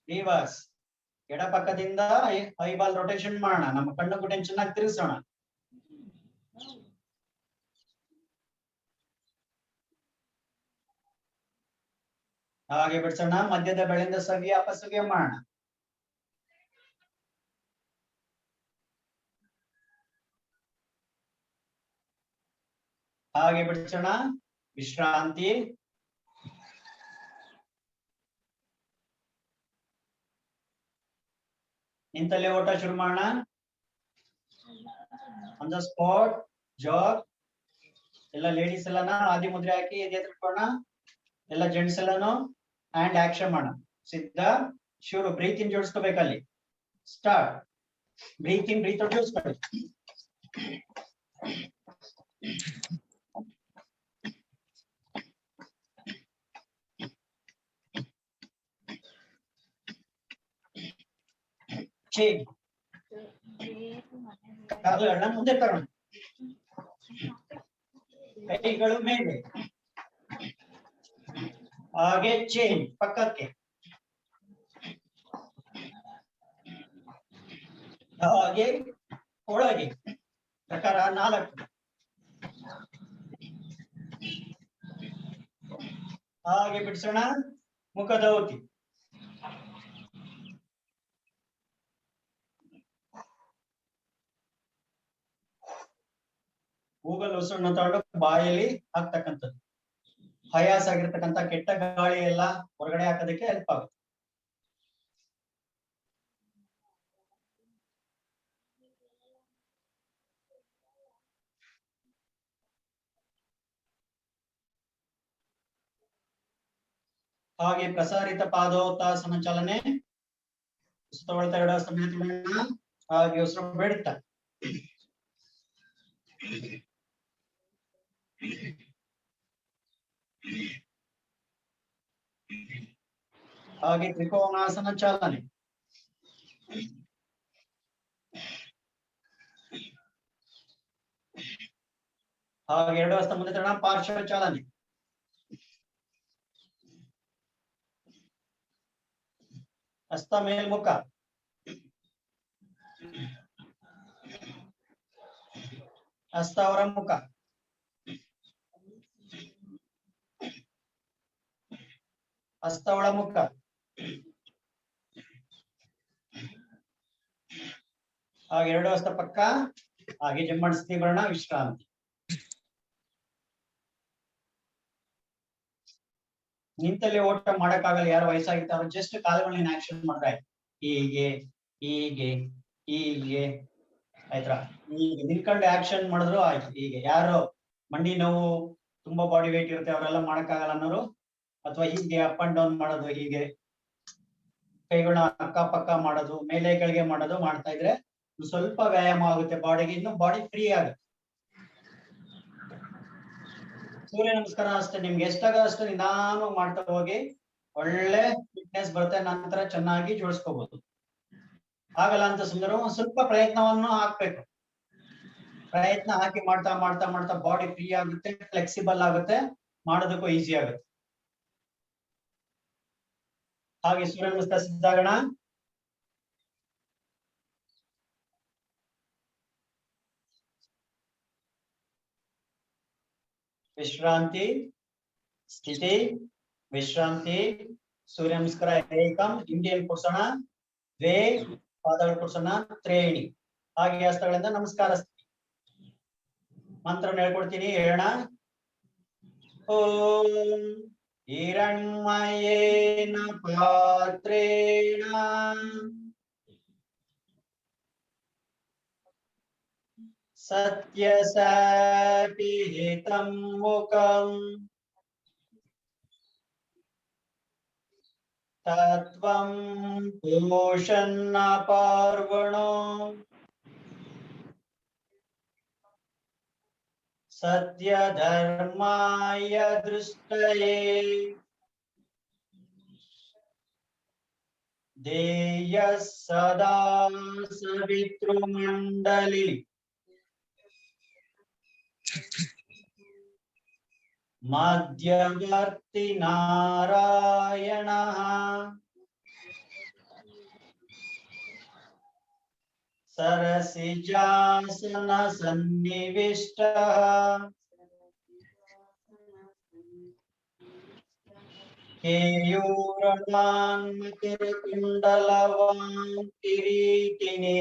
Reverse ಎಡಪಕ್ಕದಿಂದ ಐಬಾಲ್ ರೊಟೇಷನ್ ಮಾಡೋಣ. ನಮ್ಮ ಕಣ್ಣು ಗುಡ್ಡೆಯನ್ನು ಚೆನ್ನಾಗಿ ತಿರುಗಿಸೋಣ. ಹಾಗೆ ಬಿಡಿಸೋಣ. ಮಧ್ಯದ ಬೆಳೆಯಿಂದ ಸವಿಯ ಅಪಸವ್ಯ ಮಾಡೋಣ. ಹಾಗೆ ಬಿಡಿಸೋಣ. ವಿಶ್ರಾಂತಿ. ನಿಂತಲ್ಲೇ ಓಟ ಶುರು ಮಾಡೋಣ. ಆನ್ ದ ಸ್ಪಾಟ್ ಜಾಗ್. ಎಲ್ಲ ಲೇಡೀಸ್ ಎಲ್ಲಾನ ಆದಿ ಮುದ್ರೆ ಹಾಕಿ ಎದ್ರುಕೋಣ. ಎಲ್ಲ ಜೆಂಟ್ಸ್ ಎಲ್ಲಾನು ಹ್ಯಾಂಡ್ ಆಕ್ಷನ್ ಮಾಡೋಣ. ಸಿದ್ಧ ಶುರು. Breathe in ಜೋಡಿಸ್ಕೋಬೇಕಲ್ಲಿ. Start. Breathe in breathe out ಜೋಡಿಸ್ಕೊಳ್ಳಿ. ಕಾಲುಗಳನ್ನ ಮುಂದೆ ತರೋಣ. ಕೈಗಳು ಮೇಲೆ. ಹಾಗೆ ಚೇಂಜ್ ಪಕ್ಕಕ್ಕೆ. ಹಾಗೆ ಒಳಗೆ. ಪ್ರಕಾರ 4. ಹಾಗೆ ಬಿಡಿಸೋಣ. ಮುಖದೌತಿ. ಗೂಗಲ್ ಉಸಿರನ್ನ ತಗೊಂಡು ಬಾಯಲ್ಲಿ ಹಾಕ್ತಕ್ಕಂಥದ್ದು. ಹಯಾಸ್ ಆಗಿರ್ತಕ್ಕಂಥ ಕೆಟ್ಟ ಗಾಳಿ ಎಲ್ಲ ಹೊರಗಡೆ ಹಾಕೋದಕ್ಕೆ ಹೆಲ್ಪ್ ಆಗುತ್ತೆ. ಹಾಗೆ ಪ್ರಸಾರಿತ ಪಾದೋತ್ತಾಸನ ಚಾಲನೆ. ತಗೊಳ್ತಾ ಇಡೋ ಸಮಯ ಹಾಗೆ ಉಸಿರು ಬಿಡ್ತಾ. ಹಾಗೆ ತ್ರಿಕೋನಾಸನ ಚಾಲನೆ. ಹಾಗೆ 2 ಹಸ್ತ ಮುಂದೆ ತರೋಣ. ಪಾರ್ಶ್ವ ಚಾಲನೆ. ಹಸ್ತ ಮೇಲ್ಮುಖ. ಹಸ್ತ ಹೊರಮುಖ. ಹಸ್ತ ಒಳಮುಖ. ಹಾಗೆ 2 ಹಸ್ತ ಪಕ್ಕ. ಹಾಗೆ ಜಮ್ಮಡಿಸ್ತೀವಿ ಬರೋಣ. ವಿಶ್ರಾಂತಿ. ನಿಂತಲ್ಲಿ ಓಟ ಮಾಡಕ್ಕಾಗಲ್ಲ. ಯಾರು ವಯಸ್ಸಾಗಿರ್ತಾರೋ ಜಸ್ಟ್ ಕಾಲುಗಳನ್ನ ಆಕ್ಷನ್ ಮಾಡಿದ್ರೆ ಆಯ್ತು. ಹೀಗೆ ಹೀಗೆ ಹೀಗೆ ಆಯ್ತಾ. ಈಗ ನಿಂತ್ಕೊಂಡು ಆಕ್ಷನ್ ಮಾಡಿದ್ರು ಆಯ್ತು. ಹೀಗೆ ಯಾರು ಮಂಡಿ ನೋವು ತುಂಬಾ ಬಾಡಿ ವೇಟ್ ಇರುತ್ತೆ ಅವರೆಲ್ಲ ಮಾಡಕ್ಕಾಗಲ್ಲ ಅನ್ನೋರು, ಅಥವಾ ಹೀಗೆ ಅಪ್ ಅಂಡ್ ಡೌನ್ ಮಾಡೋದು, ಹೀಗೆ ಕೈಗಳನ್ನ ಅಕ್ಕಪಕ್ಕ ಮಾಡೋದು, ಮೇಲೆ ಕೆಳಗೆ ಮಾಡೋದು ಮಾಡ್ತಾ ಇದ್ರೆ ಸ್ವಲ್ಪ ವ್ಯಾಯಾಮ ಆಗುತ್ತೆ ಬಾಡಿಗೆ. ಇನ್ನು ಬಾಡಿ ಫ್ರೀ ಆಗುತ್ತೆ. ಸೂರ್ಯ ನಮಸ್ಕಾರ ಅಷ್ಟೇ. ನಿಮ್ಗೆ ಎಷ್ಟಾಗ ಅಷ್ಟು ನಿಧಾನ ಮಾಡ್ತಾ ಹೋಗಿ ಒಳ್ಳೆ ಫಿಟ್ನೆಸ್ ಬರುತ್ತೆ. ನಂತರ ಚೆನ್ನಾಗಿ ಜೋಡಿಸ್ಕೋಬಹುದು. ಆಗಲ್ಲ ಅಂತ ಸುಂದರ ಸ್ವಲ್ಪ ಪ್ರಯತ್ನವನ್ನು ಹಾಕ್ಬೇಕು. ಪ್ರಯತ್ನ ಹಾಕಿ ಮಾಡ್ತಾ ಮಾಡ್ತಾ ಮಾಡ್ತಾ ಬಾಡಿ ಫ್ರೀ ಆಗುತ್ತೆ, ಫ್ಲೆಕ್ಸಿಬಲ್ ಆಗುತ್ತೆ, ಮಾಡೋದಕ್ಕೂ ಈಸಿ ಆಗುತ್ತೆ. ಹಾಗೆ ಸೂರ್ಯ ನಮಸ್ಕಾರ ಸಿದ್ಧಾಗಣ. ವಿಶ್ರಾಂತಿ, ಸ್ಥಿತಿ, ವಿಶ್ರಾಂತಿ. ಸೂರ್ಯ ನಮಸ್ಕಾರ ಏಕಂ. ಇಂಡಿಯನ್ ಕೊಡ್ಸೋಣ. ದ್ವೇ ಪಾದಗಳು ಕೊಡ್ಸೋಣ. ತ್ರೇಣಿ. ಹಾಗೆ ಹಸ್ತಗಳಿಂದ ನಮಸ್ಕಾರ. ಮಂತ್ರವನ್ನು ಹೇಳ್ಕೊಡ್ತೀನಿ, ಹೇಳೋಣ. ಓಂ ಹಿರಣ್ಮಯೇನ ಪಾತ್ರೇಣ सत्यसापिहितं मुखम् तत्त्वं पोषन्न पार्वणो सत्यधर्माय दृष्टये देयः सदा सवितृमण्डली मध्यवर्ति नारायणः सरसिजासन सन्निविष्टः केयूरवान् मकरकुण्डलवान् किरीटिने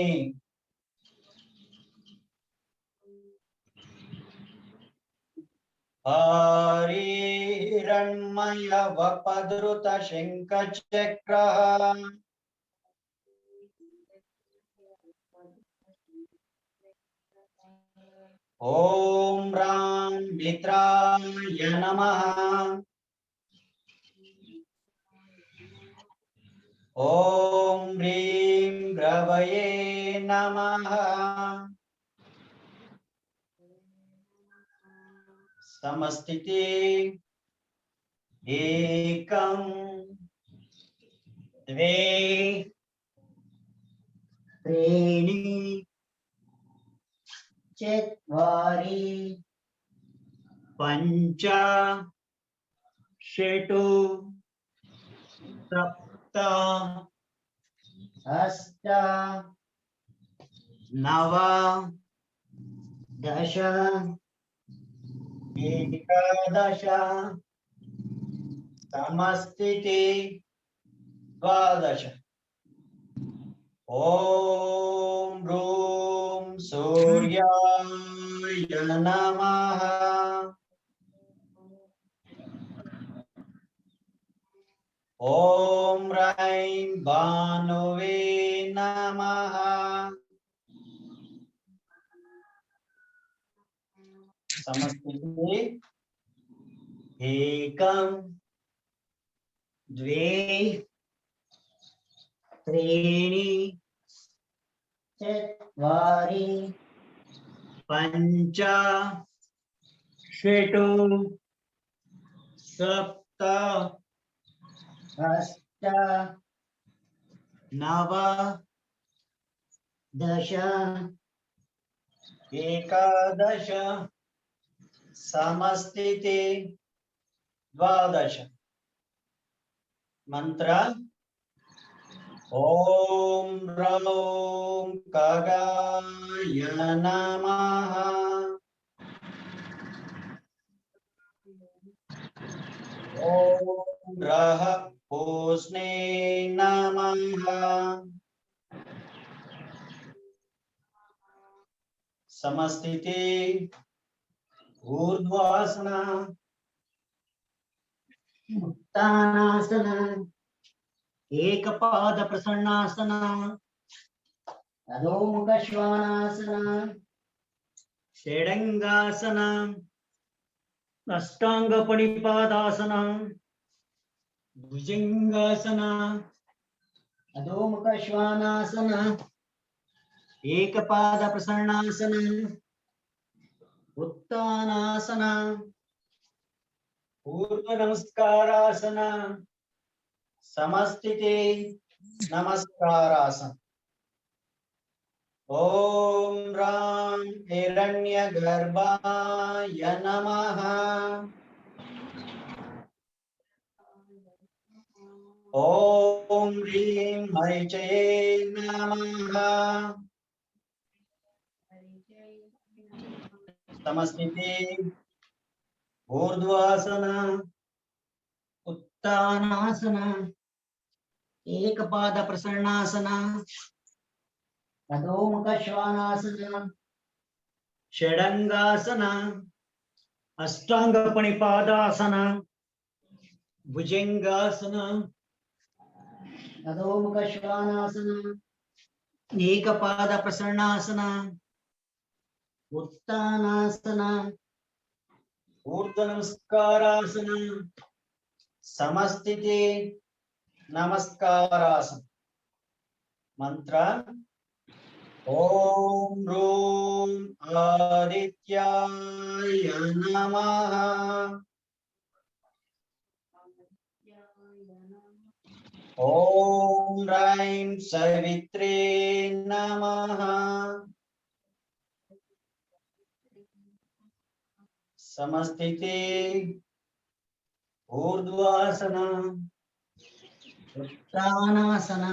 हरिरण्मय वपद्रुत शङ्खचक्रः ॐ रां मित्राय नमः ॐ ह्रीं रवये नमः समस्थिति एकं द्वे त्रीणि चत्वारि पञ्च षट् सप्त अष्ट नव दश एकादश समस्थिति द्वादश ॐ ह्रूं सूर्याय नमः ॐ ह्रैं भानुवे नमः समस्थिति एकं द्वे त्रीणि चत्वारि पञ्च षट् सप्त अष्ट नव दश एकादश समस्थिति द्वादश मंत्र ॐ रौं खगाय नमः ॐ रः पूष्णे नमः समस्थिति ऊर्ध्वासन उत्तानासन एकपाद प्रसन्नासन अधोमुख श्वानासन षडंगासन अष्टांग पणिपादासन भुजंगासन अधोमुख श्वानासन एकपाद प्रसन्नासन उत्तानासन पूर्व नमस्कारासन समस्थिति नमस्कारासन ॐ रां हिरण्यगर्भाय नमः ॐ ह्रीं हरिचये नमः समस्थिति ऊर्ध्वासन उत्तानासन एकपाद प्रसन्नासन अधोमुख श्वानासन षडंगासन अष्टांग पणिपादासन भुजंगासन अधोमुख श्वानासन एकपाद प्रसन्नासन उत्तानासन, ऊर्ध्व नमस्कारासन, समस्थिति नमस्कारासन। मंत्र ओम ह्रूं आदित्याय नमः, ओम ह्रां सवित्रे नमः, समस्थिति ऊर्ध्वासन, उत्तानासन,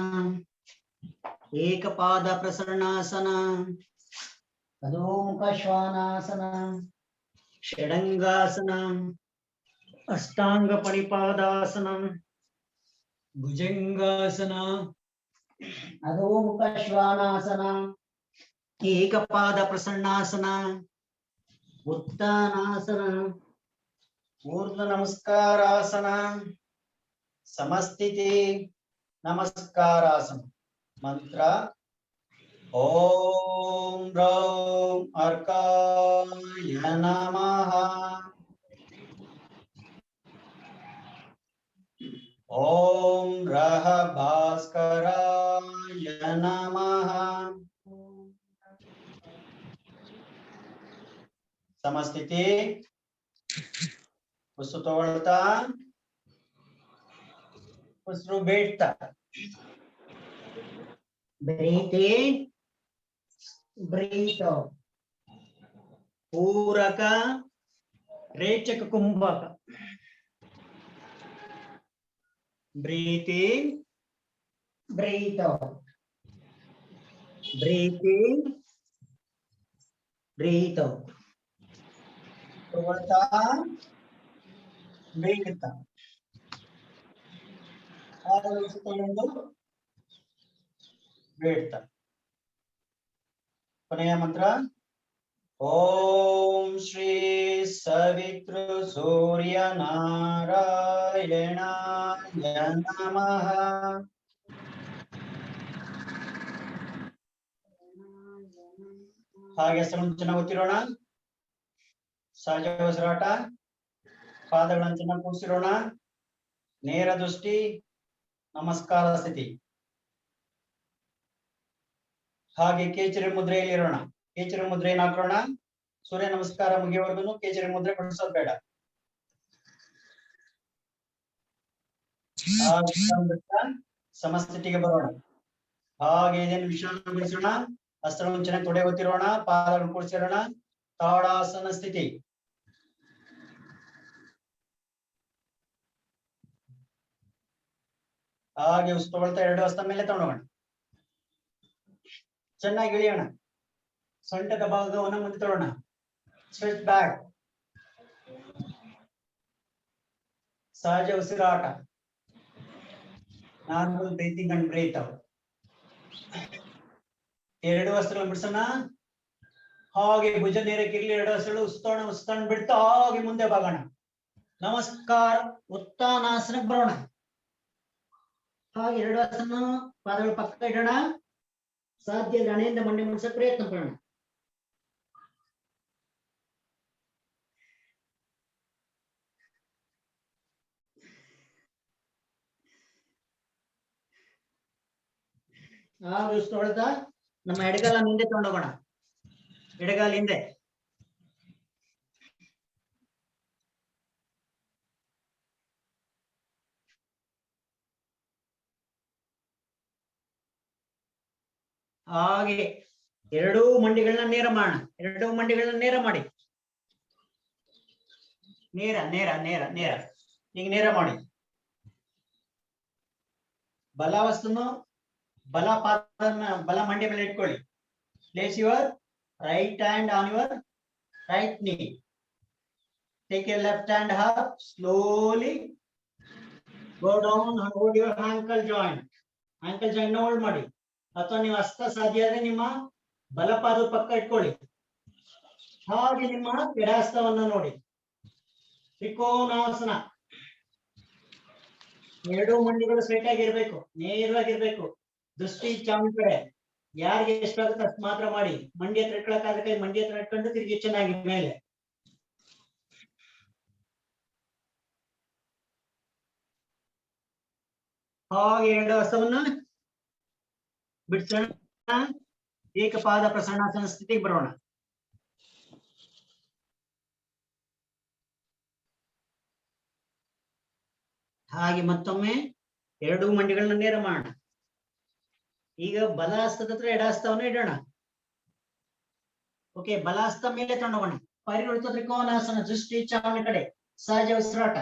एकपाद प्रसरणासन, अधोमुख श्वानासन, षडंगासन, अष्टांग परिपादासन, भुजंगासन, अधोमुख श्वानासन, एकपाद प्रसन्नासन, उत्तानासन, ऊर्ध्व नमस्कारासन, समस्थिति नमस्कारासन। मंत्र ओम ह्रौं अर्काय नमः, ओम रः भास्कराय नमः, समस्थिति ಉಸಿರು ತಗೊಳ್ತಾ ಉಸಿರು ಬಿಡ್ತಾ, breathe in, breathe out. ಪೂರಕ ರೇಚಕ ಕುಂಭಕ, breathe in, breathe out, breathe in, breathe out. ತಗೊಳ್ತಾ ಬಿಡ್ತಾ, ಉಸಿರು ಬಿಡ್ತಾ. ಕೊನೆಯ ಮಂತ್ರ ಓಂ ಶ್ರೀ ಸವಿತೃ ಸೂರ್ಯ ನಾರಾಯಣಾಯ ನಮಃ. ಹಾಗೆ ಚೆನ್ನಾಗಿ ಗೊತ್ತಿರೋಣ. ಸಹಜ ಉಸಿರಾಟ, ಪಾದಗಳನ್ನು ಚೆನ್ನಾಗಿ ಕೂರಿಸಿರೋಣ. ನೇರ ದೃಷ್ಟಿ, ನಮಸ್ಕಾರ ಸ್ಥಿತಿ. ಹಾಗೆ ಕೇಚರಿ ಮುದ್ರೆಯಲ್ಲಿ ಇರೋಣ. ಕೇಚರಿ ಮುದ್ರೆಯನ್ನು ಹಾಕೋಣ. ಸೂರ್ಯ ನಮಸ್ಕಾರ ಮುಗಿಯವರೆಗೂ ಕೇಚರಿ ಮುದ್ರೆ ಕೊಡಿಸೋದು ಬೇಡ. ಸಮಸ್ಥಿತಿಗೆ ಬರೋಣ. ಹಾಗೆ ಇದನ್ನು ವಿಶ್ರಾಂತಿಗೊಳಿಸೋಣ. ಹಸ್ತಗಳನ್ನು ಚೆನ್ನಾಗಿ ತೊಡೆ ಗೊತ್ತಿರೋಣ. ಪಾದಗಳನ್ನು ಕೂಡಿಸಿರೋಣ. ತಾಡಾಸನ ಸ್ಥಿತಿ. ಹಾಗೆ ತಗೊಳ್ತಾ ಎರಡು ಹಸ್ತ ಮೇಲೆ ತಗೊಂಡೋಣ. ಚೆನ್ನಾಗಿ ಇಳಿಯೋಣ. ಸೊಂಟದ ಭಾಗವನ್ನು ಮುಂದೆ ತರೋಣ. Stretch back. ಸಹಜ ಉಸಿರಾಟ. Normal breathing and breathe out. ಎರಡು ಹಸ್ತಗಳನ್ನು ಬಿಡಿಸೋಣ. ಹಾಗೆ ಭುಜ ನೇರಕ್ಕೆ ಇರ್ಲಿ. ಎರಡು ಹಸ್ತಗಳು ಉಸ್ತಾಣ ಬಿಡ್ತಾ ಹಾಗೆ ಮುಂದೆ ಬಾಗೋಣ. ನಮಸ್ಕಾರ. ಉತ್ತಾನಾಸನಕ್ಕೆ ಬರೋಣ. ಹಾಗೆ ಎರಡು ಹಸ್ತನ ಪಾದಗಳ ಪಕ್ಕ ಇಡೋಣ. ಸಾಧ್ಯ ಹಣೆಯಿಂದ ಮಂಡಿ ಮುಗಿಸಕ್ಕೆ ಪ್ರಯತ್ನ ಪಡೋಣ. ತೊಳೆದ ನಮ್ಮ ಎಡಗಾಲ ಹಿಂದೆ ತಗೊಂಡೋಗೋಣ. ಎಡಗಾಲ ಹಿಂದೆ. ಹಾಗೆ ಎರಡೂ ಮಂಡಿಗಳನ್ನ ನೇರ ಮಾಡೋಣ. ಎರಡೂ ಮಂಡಿಗಳನ್ನ ನೇರ ಮಾಡಿ. ನೇರ ನೇರ ನೇರ ನೇರ. ಈಗ ನೇರ ಮಾಡಿ. ಬಲ ವಸ್ತುನು ಬಲ ಪಾದನ ಬಲ ಮಂಡಿ ಮೇಲೆ ಇಟ್ಕೊಳ್ಳಿ. Place your right hand on your right knee. Take your left hand up slowly. Go down and hold your ankle joint. Ankle joint ನ ಹೋಲ್ಡ್ ಮಾಡಿ. ಅಥವಾ ನೀವು ಹಸ್ತ ಸಾಧ್ಯ ಆದ್ರೆ ನಿಮ್ಮ ಬಲಪಾದ ಪಕ್ಕ ಇಟ್ಕೊಳ್ಳಿ. ಹಾಗೆ ನಿಮ್ಮ ಎಡಹಸ್ತವನ್ನ ನೋಡಿ. ತ್ರಿಕೋನಾಸನ. ಎರಡೂ ಮಂಡಿಗಳು ಸ್ಟ್ರೈಟ್ ಆಗಿರ್ಬೇಕು, ನೇರವಾಗಿರ್ಬೇಕು. ದೃಷ್ಟಿ ಚಾಮಿ ಕಡೆ. ಯಾರಿಗೆ ಎಷ್ಟಾಗುತ್ತೆ ಅಷ್ಟು ಮಾತ್ರ ಮಾಡಿ. ಮಂಡಿ ಹತ್ರ ಇಟ್ಕೊಳ್ಳೋಕ್ಕಾದ್ರೆ ಕೈ ಮಂಡಿ ಹತ್ರ ಇಟ್ಕೊಂಡು ತಿರುಗಿ ಚೆನ್ನಾಗಿ ಮೇಲೆ. ಹಾಗೆ ಎರಡು ಹಸ್ತವನ್ನ ಬಿಡ್ಸೋಣ. ಏಕಪಾದ ಪ್ರಸನ್ನಾಸನ ಸ್ಥಿತಿಗೆ ಬರೋಣ. ಹಾಗೆ ಮತ್ತೊಮ್ಮೆ ಎರಡೂ ಮಂಡಿಗಳನ್ನ ನೇರ ಮಾಡೋಣ. ಈಗ ಬಲ ಹಸ್ತದ ಹತ್ರ ಎಡ ಹಸ್ತವನ್ನು ಇಡೋಣ. ಓಕೆ, ಬಲ ಹಸ್ತ ಮೇಲೆ ತಗೊಂಡೋಗೋಣ. ಪರಿವೃತ್ತ ತ್ರಿಕೋನಾಸನ, ದೃಷ್ಟಿ ಚಾವಣಿ ಕಡೆ, ಸಹಜ ಉಸಿರಾಟ.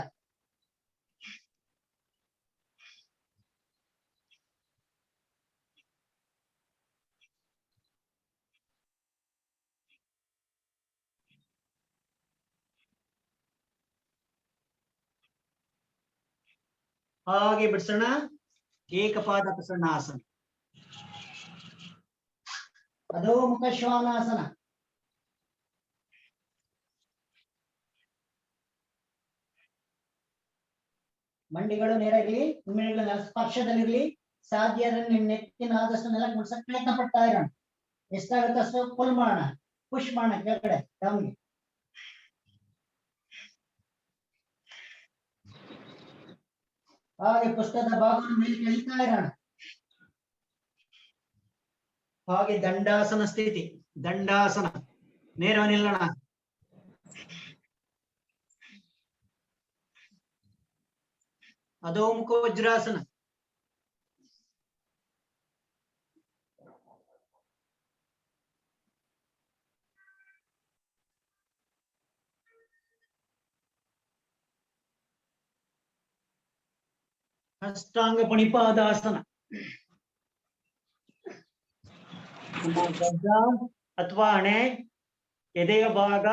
ಹಾಗೆ ಬಿಡಿಸೋಣ. ಏಕಪಾದ ಪ್ರಸನ್ನಾಸನ, ಅಧೋಮುಖ ಶ್ವಾನಾಸನ. ಮಂಡಿಗಳು ನೇರ ಇರಲಿ, ಹಿಮ್ಮೆಳೆಗಳ ಸ್ಪರ್ಶದಲ್ಲಿರ್ಲಿ. ಸಾಧ್ಯ ನಿಮ್ಮ ನೆತ್ತಿನ ಆದಷ್ಟು ನೆಲ ಮುಟ್ಸಕ್ ಪ್ರಯತ್ನ ಪಡ್ತಾ ಇರೋಣ. ಎಷ್ಟಾಗುತ್ತೆ ಅಷ್ಟು ಫುಲ್ ಮಾಡೋಣ, ಪುಷ್ ಮಾಡೋಣ ಕೆಳಗಡೆ ಡೌನ್ಗೆ. ಹಾಗೆ ಪುಸ್ತಕದ ಭಾಗವನ್ನು ಮೇಲೆ ಎಳಿತಾ ಇರೋಣ. ಹಾಗೆ ದಂಡಾಸನ ಸ್ಥಿತಿ, ದಂಡಾಸನ, ನೇರ ನಿಲ್ಲೋಣ. ಅಧೋಮುಖ ವಜ್ರಾಸನ, ಅಷ್ಟಾಂಗ ಪಣಿಪಾದಾಸನ, ಅಥವಾ ಹಣೆ, ಎದೆಯ ಭಾಗ,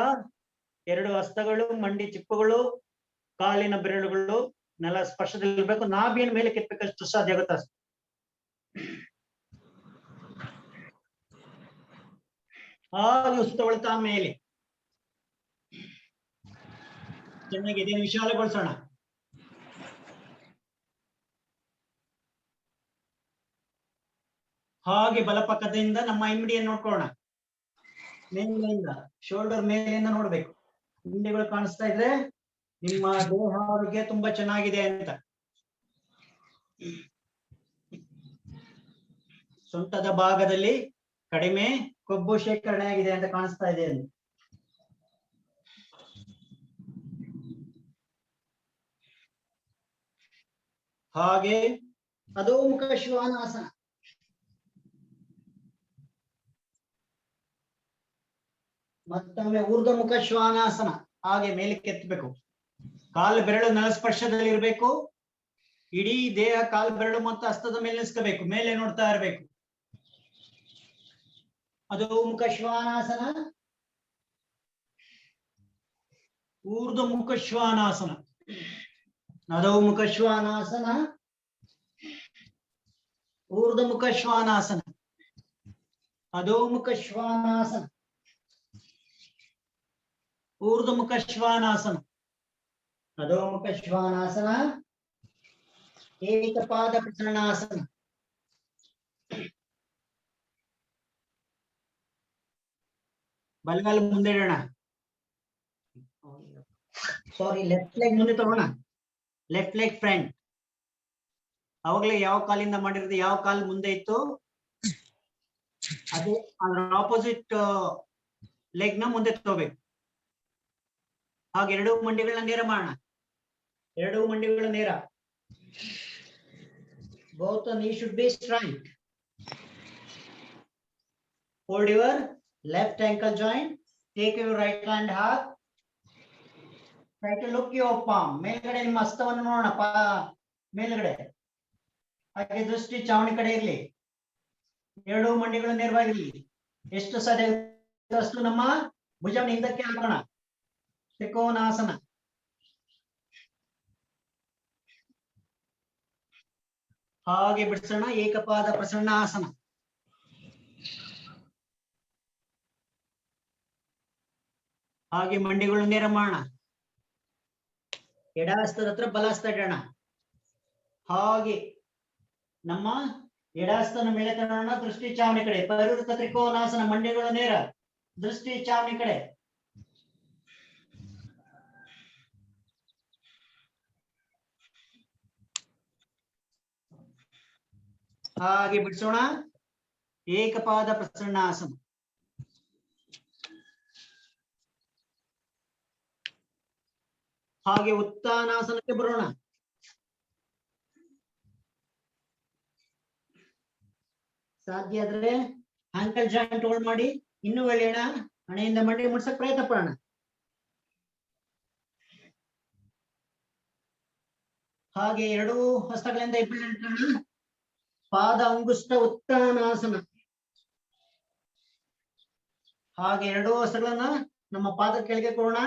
ಎರಡು ಹಸ್ತಗಳು, ಮಂಡಿ ಚಿಪ್ಪುಗಳು, ಕಾಲಿನ ಬೆರಳುಗಳು ನೆಲ ಸ್ಪರ್ಶದಲ್ಲಿರ್ಬೇಕು. ನಾಭಿಯನ್ನು ಮೇಲೆ ಕೆತ್ತಬೇಕಷ್ಟು ಸಾಧ್ಯ ಆಗುತ್ತೆ ಅಷ್ಟು. ಹಾಗೆ ಉಸ್ತವಳ್ತಾ ಮೇಲೆ ಚೆನ್ನಾಗಿ ಎದೆಯನ್ನು ವಿಶಾಲಗೊಳಿಸೋಣ. ಹಾಗೆ ಬಲಪಕ್ಕದಿಂದ ನಮ್ಮ ಹಿಂಡಿಯನ್ನು ನೋಡ್ಕೊಳ್ಳೋಣ. ಮೇಲಿಂದ ಶೋಲ್ಡರ್ ಮೇಲಿಂದ ನೋಡ್ಬೇಕು. ಹಿಂಡಿಗಳು ಕಾಣಿಸ್ತಾ ಇದ್ರೆ ನಿಮ್ಮ ದೇಹ ಆರೋಗ್ಯ ತುಂಬಾ ಚೆನ್ನಾಗಿದೆ ಅಂತ. ಸೊಂಟದ ಭಾಗದಲ್ಲಿ ಕಡಿಮೆ ಕೊಬ್ಬು ಶೇಖರಣೆ ಆಗಿದೆ ಅಂತ ಕಾಣಿಸ್ತಾ ಇದೆ ಅಲ್ಲಿ. ಹಾಗೆ ಅಧೋಮುಖ ಶ್ವಾನಾಸನ, ಮತ್ತೊಮ್ಮೆ ಊರ್ಧ್ವಮುಖ ಶ್ವಾನಾಸನ. ಹಾಗೆ ಮೇಲೆ ಕೆತ್ತಬೇಕು. ಕಾಲು ಬೆರಳು ನೆಲ ಸ್ಪರ್ಶದಲ್ಲಿ ಇರಬೇಕು. ಇಡೀ ದೇಹ ಕಾಲು ಬೆರಳು ಮತ್ತು ಹಸ್ತದ ಮೇಲೆ ನಿಲ್ಸ್ಕೋಬೇಕು. ಮೇಲೆ ನೋಡ್ತಾ ಇರಬೇಕು. ಅಧೋಮುಖ ಶ್ವಾನಾಸನ, ಊರ್ಧ್ವಮುಖ ಶ್ವಾನಾಸನ, ಅಧೋಮುಖ ಶ್ವಾನಾಸನ, ಊರ್ಧ್ವಮುಖ ಶ್ವಾನಾಸನ, ಅಧೋಮುಖ ಶ್ವಾನಾಸನ, ಊರ್ಧ್ವಮುಖ ಶ್ವಾನಾಸನ, ಅಧೋಮುಖ ಶ್ವಾನಾಸನ, ಏಕಪಾದ ಪ್ರಸನ್ನಾಸನ. ಬಲಗಾಲ ಮುಂದೆ ಇಡೋಣ. ಸಾರಿ, ಲೆಫ್ಟ್ ಲೆಗ್ ಮುಂದೆ ತಗೋಣ. Left leg front. ಅವಾಗಲೇ ಯಾವ ಕಾಲಿಂದ ಮಾಡಿರೋದು, ಯಾವ ಕಾಲ್ ಮುಂದೆ ಇತ್ತು ಅದೇ ಅದರ ಆಪೋಸಿಟ್ ಲೆಗ್ ನ ಮುಂದೆ ತಗೋಬೇಕು. ಹಾಗೆ ಎರಡೂ ಮಂಡಿಗಳನ್ನ ನೇರ ಮಾಡೋಣ. ಎರಡೂ ಮಂಡಿಗಳ ನೇರ. Both knees should be straight. Hold your left ankle joint. Take your right hand half. Try to look your palm. ಮೇಲ್ಗಡೆ ನಿಮ್ಮ ಹಸ್ತವನ್ನು ನೋಡೋಣ. ಮೇಲ್ಗಡೆ ಹಾಗೆ ದೃಷ್ಟಿ ಚಾವಣಿ ಕಡೆ ಇರ್ಲಿ. ಎರಡೂ ಮಂಡಿಗಳು ನೇರವಾಗಿರ್ಲಿ. ಎಷ್ಟು ಸಾಧ್ಯ ಅಷ್ಟು ನಮ್ಮ ಭುಜವನ್ನು ಹಿಂದಕ್ಕೆ ಹಾಕೋಣ. ತ್ರಿಕೋನಾಸನ. ಹಾಗೆ ಬಿಡಿಸೋಣ. ಏಕಪಾದ ಪ್ರಸನ್ನಾಸನ. ಹಾಗೆ ಮಂಡಿಗಳು ನೇರ ಮಾಡೋಣ. ಎಡ ಹಸ್ತದ ಹತ್ರ ಬಲ ಹಸ್ತ ಇಡೋಣ. ಹಾಗೆ ನಮ್ಮ ಎಡಹಸ್ತನ ಮೇಲೆ ತರೋಣ, ದೃಷ್ಟಿ ಚಾವಣಿ ಕಡೆ. ಪರಿವೃತ್ತ ತ್ರಿಕೋನಾಸನ, ಮಂಡಿಗಳು ನೇರ, ದೃಷ್ಟಿ ಚಾವಣಿ ಕಡೆ. ಹಾಗೆ ಬಿಡಿಸೋಣ. ಏಕಪಾದ ಪ್ರಸನ್ನಾಸನ. ಹಾಗೆ ಉತ್ಥಾನಾಸನಕ್ಕೆ ಬರೋಣ. ಸಾಧ್ಯ ಆದ್ರೆ ಆಂಕಲ್ ಜಾಯಿಂಟ್ ಹೋಲ್ಡ್ ಮಾಡಿ, ಇನ್ನೂ ಎಳೆಯೋಣ. ಹಣೆಯಿಂದ ಮಂಡಿ ಮುಟ್ಸಕ್ ಪ್ರಯತ್ನ ಪಡೋಣ. ಹಾಗೆ ಎರಡೂ ಹಸ್ತಗಳಿಂದ ಇಬ್ಬರು ಪಾದ ಅಂಗುಷ್ಟ ಉತ್ಥಾನಾಸನ. ಹಾಗೆ ಎರಡೂ ಹಸ್ತಗಳನ್ನ ನಮ್ಮ ಪಾದ ಕೆಳಗೆ ಕೊಡೋಣ.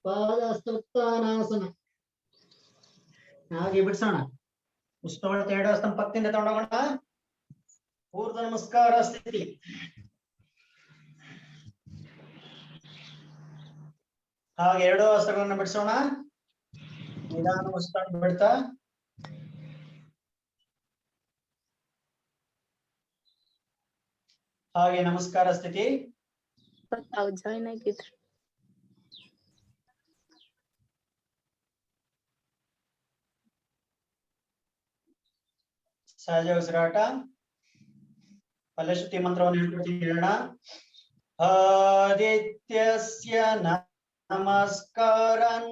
ಪಾದ ಹಸ್ತ ಉತ್ಥಾನಾಸನ. ಹಾಗೆ ಬಿಡಿಸೋಣ. ಉಸ್ತವಳತೆ ಎರಡು ಹಸ್ತ ಪಕ್ಕದಿಂದ ತಗೊಂಡೋಗೋಣ. ಊರ್ಧ್ವ ನಮಸ್ಕಾರ ಸ್ಥಿತಿ. ಹಾಗೆ ಎರಡೂ ಹಸ್ತಗಳನ್ನ ಬಿಡಿಸೋಣ. ನಿಧಾನ ಉಸ್ತವಳ ಬಿಡ್ತಾ ಹಾಗೆ ನಮಸ್ಕಾರ ಸ್ಥಿತಿ. ಜಾಯಿನ್ ಆಗಿದ್ರು. ಸಹಜ ಉಸಿರಾಟ. ಫಲಶ್ರುತಿ ಮಂತ್ರವನ್ನು ಹೇಳ್ಕೊಡ್ತೀನಿ ಹೇಳೋಣ. ಆದಿತ್ಯಸ್ಯ ನಮಸ್ಕಾರಂ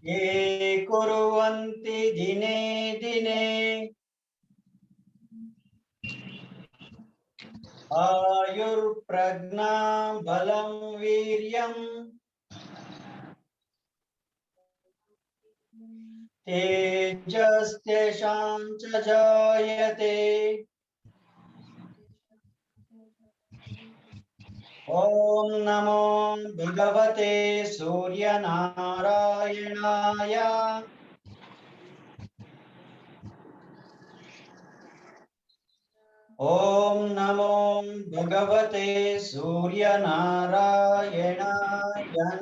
ಯೇ ಕುರ್ವಂತಿ ದಿನೇ ದಿನೇ ಆಯುರ್ಪ್ರಜ್ಞಾ ಬಲಂ ವೀರ್ಯಂ तेजस्तेषां च जायते। ओम नमो भगवते सूर्यनारायणाय। ओम नमो भगवते सूर्यनारायणाय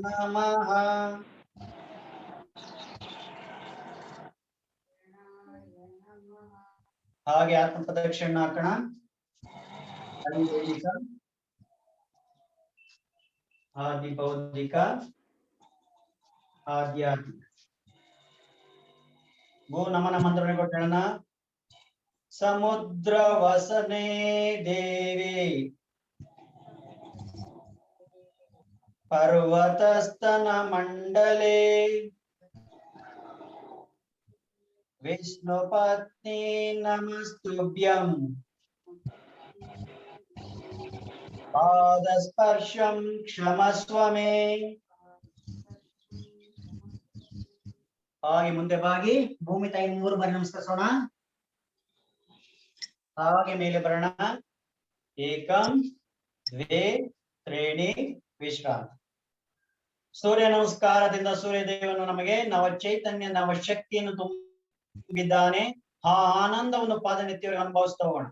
नमः। ಹಾಗೆ ಆತ್ಮ ಪ್ರದಕ್ಷಿಣೆ ಹಾಕೋಣ. ಆದಿ ಬೌದ್ಧಿಕ, ಆಧ್ಯಾತ್ಮಿಕ. ಭೂ ನಮನ ಮಂತ್ರವನ್ನು ಕೊಟ್ಟೋಣ. ಸಮುದ್ರ ವಸನೆ ದೇವಿ ಪರ್ವತಸ್ತನ ಮಂಡಲೆ ವಿಷ್ಣು ಪತ್ನಿ ನಮಸ್ತುಭ್ಯಂ ಪಾದಸ್ಪರ್ಶಂ ಕ್ಷಮಸ್ವ ಮೇ. ಹಾಗೆ ಮುಂದೆ ಬಾಗಿ ಭೂಮಿ ತಾಯಿ 3 ಬಾರಿ ನಮಸ್ಕರಿಸೋಣ. ಹಾಗೆ ಮೇಲೆ ಬರೋಣ. ಏಕಂ ದ್ವೇ ತ್ರೀಣಿ ವಿಶ್ರಾಂತಿ. ಸೂರ್ಯ ನಮಸ್ಕಾರದಿಂದ ಸೂರ್ಯ ದೇವನು ನಮಗೆ ನವ ಚೈತನ್ಯ ನವ ಶಕ್ತಿಯನ್ನು ತುಂಬಿದ್ದಾನೆ. ಆ ಆನಂದವನ್ನು ಪಾದನೆತ್ತಿಯವರಿಗೆ ಅನುಭವಿಸ್ತಾ ಹೋಗೋಣ.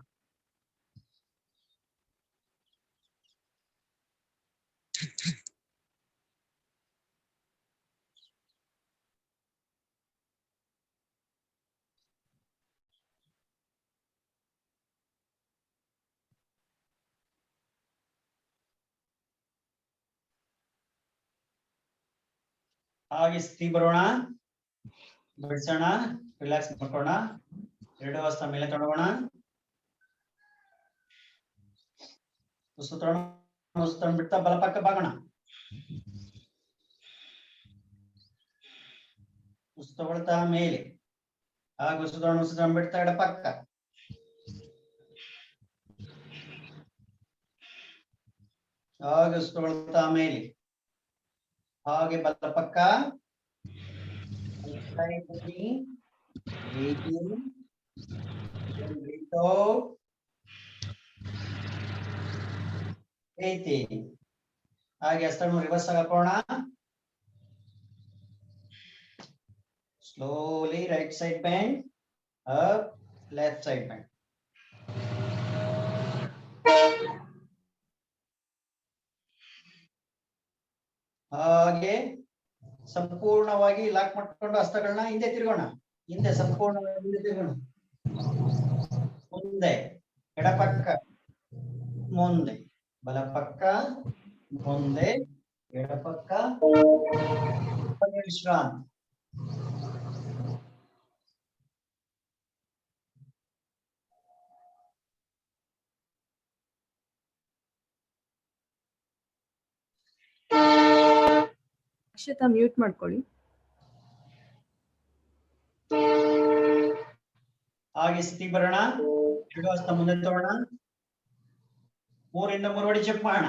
ಹಾಗೆ ಸ್ಥಿತಿ ಬರೋಣ. ಬಿಡಿಸೋಣ. ರಿಲ್ಯಾಕ್ಸ್ ಮಾಡ್ಕೋಣ. ಎರಡು ಹಸ್ತ ಮೇಲೆ ತಗೊಳ್ಳೋಣ. ಉಸಿರು ಬಿಡ್ತಾ ಬಲಪಕ್ಕ ಬಾಗೋಣ. ಉಸಿರು ತಗೊಳ್ತಾ ಮೇಲೆ. ಹಾಗೆ ಉಸಿರು ಬಿಡ್ತಾ ಎಡಪಕ್ಕ. ಹಾಗೆ ಉಸಿರು ತಗೊಳ್ತಾ ಮೇಲೆ. ಹಾಗೆ ಬಲಪಕ್ಕ. ಹಾಗೆ ಹಸ್ತನ್ನು ರಿವರ್ಸ್ ಹಾಕೋಣ. Slowly right side bend, up left side bend. ಹಾಗೆ ಸಂಪೂರ್ಣವಾಗಿ ಲಾಕ್ ಮಾಡ್ಕೊಂಡು ಹಸ್ತಗಳನ್ನ ಹಿಂದೆ ತಿರುಗೋಣ. ಹಿಂದೆ ಸಂಪೂರ್ಣವಾಗಿ ಹಿಂದೆ ತಿರುಗೋಣ. ಮುಂದೆ ಎಡಪಕ್ಕ, ಮುಂದೆ ಬಲಪಕ್ಕ, ಮುಂದೆ ಎಡಪಕ್ಕ, ವಿಶ್ರಾಂತಿ. ಅಕ್ಷತಾ ಮ್ಯೂಟ್ ಮಾಡ್ಕೊಳ್ಳಿ. ಹಾಗೆ ಸ್ಥಿತಿಗೆ ಬರೋಣ. ಎರಡು ಹಸ್ತ ಮುಂದೆ ತಗೋಣ. 3 ರಿಂದ 3 ಅಡಿ ಚೆಕ್ ಮಾಡೋಣ.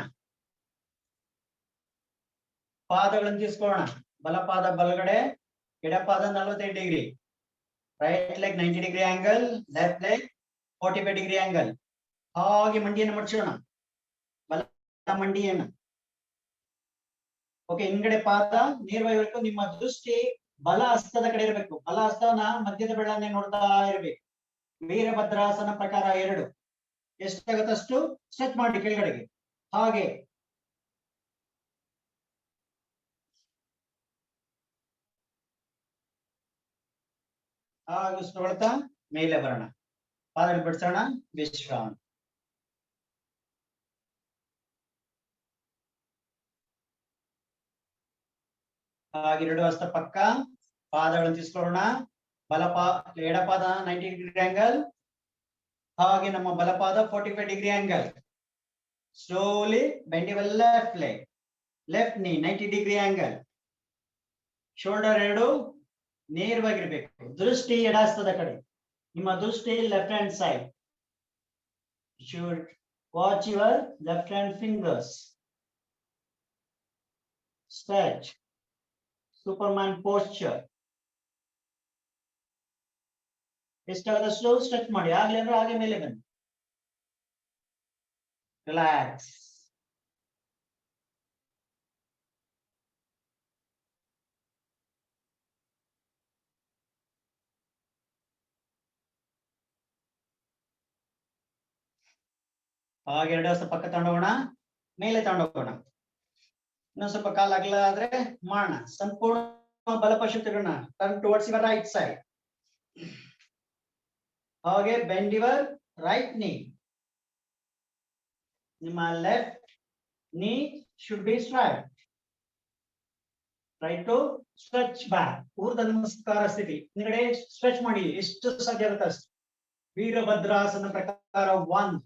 ಪಾದಗಳನ್ನು ತೀರ್ಸ್ಕೊಳ್ಳೋಣ. ಬಲಪಾದ ಬಲಗಡೆ, ಎಡಪಾದ 45 degree. Right leg 90 degree angle, left leg 45 degree angle. ಹಾಗೆ ಮಂಡಿಯನ್ನು ಮಡಚೋಣ. ಬಲ ಮಂಡಿಯನ್ನು. ಓಕೆ, ಹಿಂಗಡೆ ಪಾದ ನೇರವಾಗಿರಬೇಕು. ನಿಮ್ಮ ದೃಷ್ಟಿ ಬಲ ಹಸ್ತದ ಕಡೆ ಇರಬೇಕು. ಬಲ ಹಸ್ತನ ಮಧ್ಯದ ಬೆಳ್ಳನ್ನೇ ನೋಡ್ತಾ ಇರಬೇಕು. ವೀರಭದ್ರಾಸನ ಪ್ರಕಾರ 2. ಎಷ್ಟಾಗತ್ತಷ್ಟು ಸ್ಟ್ರೆಚ್ ಮಾಡಿ ಕೆಳಗಡೆಗೆ. ಹಾಗೆ ತೊಗೊಳ್ತಾ ಮೇಲೆ ಬರೋಣ. ಪಾದಗಳು ಬಿಡಿಸೋಣ. ವಿಶ್ರಾಂತಿ. ಹಾಗೆ ಎರಡು ಹಸ್ತ ಪಕ್ಕ, ಪಾದಗಳನ್ನು తీసుಕೊಳ್ಳೋಣ. ಎಡಪಾದ 90 ಡಿಗ್ರಿ ಆಂಗಲ್, ಹಾಗೆ ನಮ್ಮ ಬಲಪಾದ 45 degree angle. Slowly bend your left leg, left ನೀ 90 ಡಿಗ್ರಿ ಆಂಗಲ್. ಶೋಲ್ಡರ್ 2 ನೇರವಾಗಿರ್ಬೇಕು. ದೃಷ್ಟಿ ಎಡಹಸ್ತದ ಕಡೆ. ನಿಮ್ಮ ದೃಷ್ಟಿ left hand side. Should watch your left hand fingers. Stretch. Superman posture. ಎಷ್ಟಾದಷ್ಟು ಸ್ಟ್ರೆಚ್ ಮಾಡಿ. ಆಗ್ಲಿ ಅಂದ್ರೆ ಹಾಗೆ ಮೇಲೆ ಬನ್ನಿ. ರಿಲ್ಯಾಕ್ಸ್. ಹಾಗೆ ಎರಡು ಹಸ್ತ ಪಕ್ಕ ತಗೊಂಡೋಗೋಣ. ಮೇಲೆ ತಗೊಂಡೋಗೋಣ. ಇನ್ನೊಂದು ಸ್ವಲ್ಪ ಕಾಲ ಅಗಲ ಆದ್ರೆ ಮಾಡೋಣ. ಸಂಪೂರ್ಣ ಬಲಪಶು ತಿರುಗೋಣ. Turn towards your right side. ಹಾಗೆ ಬೆಂಡ್ ಯುವರ್ ರೈಟ್ ನೀ. ನಿಮ್ಮ left knee should be straight. Try to stretch back. ಊರ್ಧ್ವ ನಮಸ್ಕಾರ ಸ್ಥಿತಿ. ಹಿಂದ್ಗಡೆ ಸ್ಟ್ರೆಚ್ ಮಾಡಿ ಎಷ್ಟು ಸಾಧ್ಯ ಆಗುತ್ತೆ ಅಷ್ಟು. ವೀರಭದ್ರಾಸನ ಪ್ರಕಾರ 1.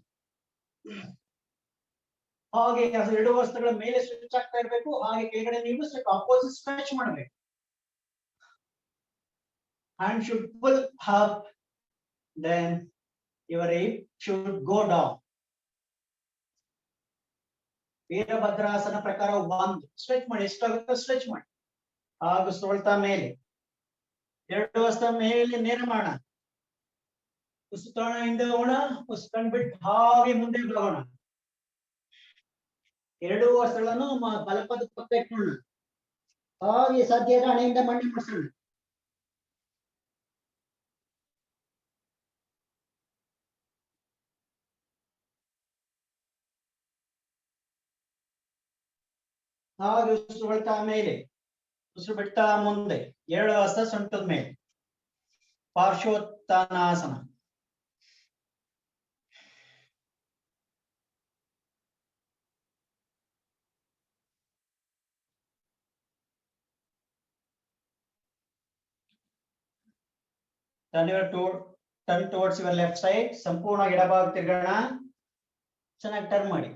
ಹಾಗೆ ಎರಡು ವಸ್ತುಗಳ ಮೇಲೆ ಸ್ಟ್ರೆಚ್ ಆಗ್ತಾ ಇರಬೇಕು. ಹಾಗೆ ಕೆಳಗಡೆ ನೀವು ಅಪೋಸಿಟ್ ಸ್ಟ್ರೆಚ್ ಮಾಡಬೇಕು. Hand should pull up, then your hip should go down. Virabhadrasana ಪ್ರಕಾರ 1. ಸ್ಟ್ರೆಚ್ ಮಾಡಿ, ಎಷ್ಟಾಗುತ್ತೋ ಸ್ಟ್ರೆಚ್ ಮಾಡಿ. ಹಾಗೂ ಸೊಳ್ತಾ ಮೇಲೆ ಎರಡು ಹಸ್ತ ಮೇಲೆ ನೇರ ಮಾಡೋಣ. ಉಸಿತೋಣ, ಹಿಂದೆ ಹೋಗೋಣ. ಉಸಿತಂಡ್ ಬಿಟ್ಟು ಹಾಗೆ ಮುಂದೆ ಹೋಗೋಣ. ಎರಡು ಹಸ್ತಗಳನ್ನು ಬಲಪದ ಪಕ್ಕ ಇಟ್ಕೊಳ್ಳೋಣ. ಹಾಗೆ ಸಾಧ್ಯ ಹಣೆಯಿಂದ ಮಂಡಿ ಮಾಡಿಸೋಣ. ಹಾಗೆ ಉಸಿರು ಬಿಡ್ತಾ ಮೇಲೆ, ಉಸಿರು ಬಿಡ್ತಾ ಮುಂದೆ. ಎರಡು ಹಸ್ತ ಸೊಂಟದ ಮೇಲೆ. ಪಾರ್ಶ್ವೋತ್ಥಾನಾಸನ. Turn towards your left side. ಸಂಪೂರ್ಣ ಎಡಭಾಗ ತಿರುಗೋಣ. ಚೆನ್ನಾಗಿ ಟರ್ನ್ ಮಾಡಿ.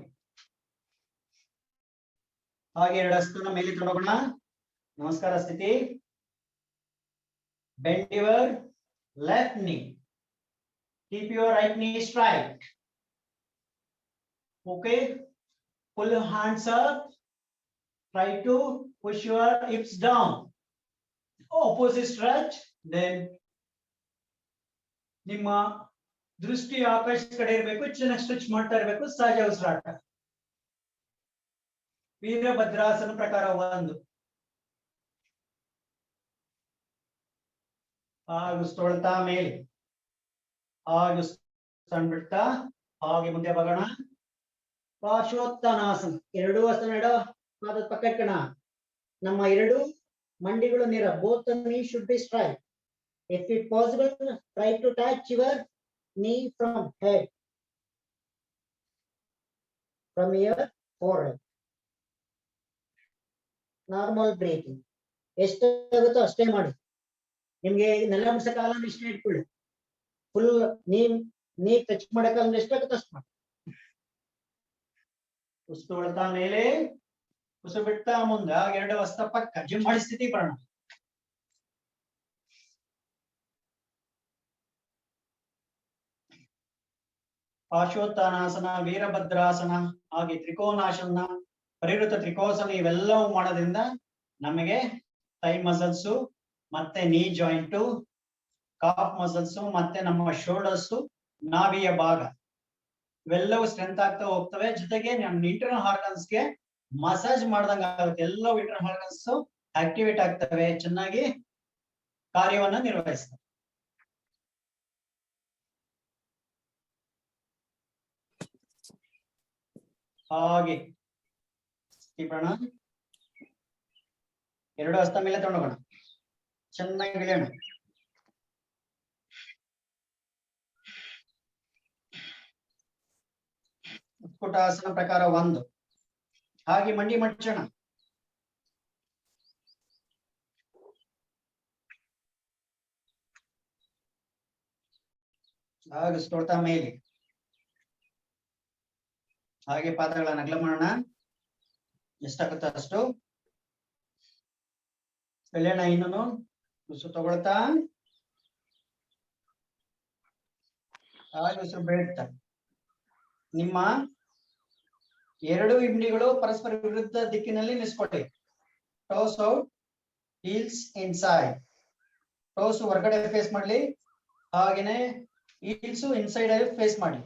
ಹಾಗೆ ಎರಡು ಹಸ್ತನ ಮೇಲೆ ತಗೊಂಡೋಗೋಣ. ನಮಸ್ಕಾರ ಸ್ಥಿತಿ. ಬೆಂಡ್ ಯುವರ್ ಲೆಫ್ಟ್ ನೀ. ಕೀಪ್ ಯುವರ್ ರೈಟ್ ನೀ straight. Okay, pull your hands up. Try to push your hips down. Opposite stretch. Then ನಿಮ್ಮ ದೃಷ್ಟಿ ಆಕಾಶ ಕಡೆ ಇರಬೇಕು. ಚೆನ್ನಾಗಿ ಸ್ಟ್ರೆಚ್ ಮಾಡ್ತಾ ಇರಬೇಕು. ಸಹಜ ಉಸಿರಾಟ. ವೀರಭದ್ರಾಸನ ಪ್ರಕಾರ 1. ಹಾಗೂ ತೊಳ್ತಾ ಮೇಲೆ, ಹಾಗೂ ಬಿಡ್ತಾ ಹಾಗೆ ಮುಂದೆ ಬಗೋಣ. ಪಾರ್ಶ್ವೋತ್ಥಾನಾಸನ. ಎರಡು ಹಸ್ತನ ಎಡ ಪಾದದ ಪಕ್ಕ ಇಟ್ಕೋಣ. ನಮ್ಮ ಎರಡು ಮಂಡಿಗಳು ನೇರ. Both the knee should be straight. If it possible, try to touch your knee from head, from your forehead. Normal breathing. ಎಷ್ಟಾಗುತ್ತೋ ಅಷ್ಟೇ ಮಾಡಿ. ನಿಮ್ಗೆ ನೆಲ ಮುಟ್ಸಕ್ಕಾಗಲ್ಲ ಇಷ್ಟೇ ಇಟ್ಕೊಳ್ಳಿ. ಫುಲ್ ನೀ ಟಚ್ ಮಾಡಕ್ಕಾಗಲ್ಲ ಎಷ್ಟಾಗುತ್ತೋ ಅಷ್ಟು ಮಾಡಿ. ಉಸಿರು ಹೊಳ್ತಾ ಮೇಲೆ, ಉಸಿರು ಬಿಡ್ತಾ ಮುಂದ, ಎರಡು ಹಸ್ತ ಪಕ್ಕ ಜಿಮ್ ಮಾಡಿ ಸ್ಥಿತಿ ಬರೋಣ. ಪಾರ್ಶ್ವೋತ್ಥಾನಾಸನ, ವೀರಭದ್ರಾಸನ, ಹಾಗೆ ತ್ರಿಕೋನಾಸನ, ಪರಿವೃತ ತ್ರಿಕೋನಾಸನ ಇವೆಲ್ಲವೂ ಮಾಡೋದ್ರಿಂದ ನಮಗೆ ಥೈ ಮಸಲ್ಸ್ ಮತ್ತೆ ನೀ ಜಾಯಿಂಟ್, ಕಾಫ್ ಮಸಲ್ಸ್ ಮತ್ತೆ ನಮ್ಮ ಶೋಲ್ಡರ್ಸ್, ನಾಭಿಯ ಭಾಗ ಇವೆಲ್ಲವೂ ಸ್ಟ್ರೆಂತ್ ಆಗ್ತಾ ಹೋಗ್ತವೆ. ಜೊತೆಗೆ ನಮ್ಮ ಇಂಟರ್ನಲ್ ಆರ್ಗನ್ಸ್ಗೆ ಮಸಾಜ್ ಮಾಡ್ದಂಗ ಆಗುತ್ತೆ. ಎಲ್ಲವೂ ಇಂಟರ್ನಲ್ ಆರ್ಗನ್ಸ್ ಆಕ್ಟಿವೇಟ್ ಆಗ್ತವೆ, ಚೆನ್ನಾಗಿ ಕಾರ್ಯವನ್ನ ನಿರ್ವಹಿಸ್ತವೆ. ಹಾಗೆ ಸ್ಥಿತಿಪಣ, ಎರಡು ಹಸ್ತ ಮೇಲೆ ತಗೊಂಡೋಗೋಣ, ಚೆನ್ನಾಗಿ ಇಳಿಯೋಣ. ಉತ್ಕುಟಾಸನ ಪ್ರಕಾರ 1. ಹಾಗೆ ಮಂಡಿ ಮಡ್ಚೋಣ. ಹಾಗೆ ತೊಳ್ತಾ ಮೇಲೆ, ಹಾಗೆ ಪಾದಗಳನ್ನ ಅಗಲ ಮಾಡೋಣ. ಎಷ್ಟಾಗುತ್ತೋ ಅಷ್ಟು ಬೆಳೆಯೋಣ. ಇನ್ನೂ ಉಸಿರು ತಗೊಳ್ತಾ, ಹಾಗೆ ಉಸಿರು ಬೇಡ್ತಾ. ನಿಮ್ಮ ಎರಡು ಇಂಡಿಗಳು ಪರಸ್ಪರ ವಿರುದ್ಧ ದಿಕ್ಕಿನಲ್ಲಿ ನಿಲ್ಸ್ಕೊಳ್ಳಿ. Toes out, heels inside. Toes ಹೊರಗಡೆ ಫೇಸ್ ಮಾಡ್ಲಿ, ಹಾಗೇನೆ ಹೀಲ್ಸ್ ಇನ್ಸೈಡ್ ಅಲ್ಲಿ ಫೇಸ್ ಮಾಡ್ಲಿ.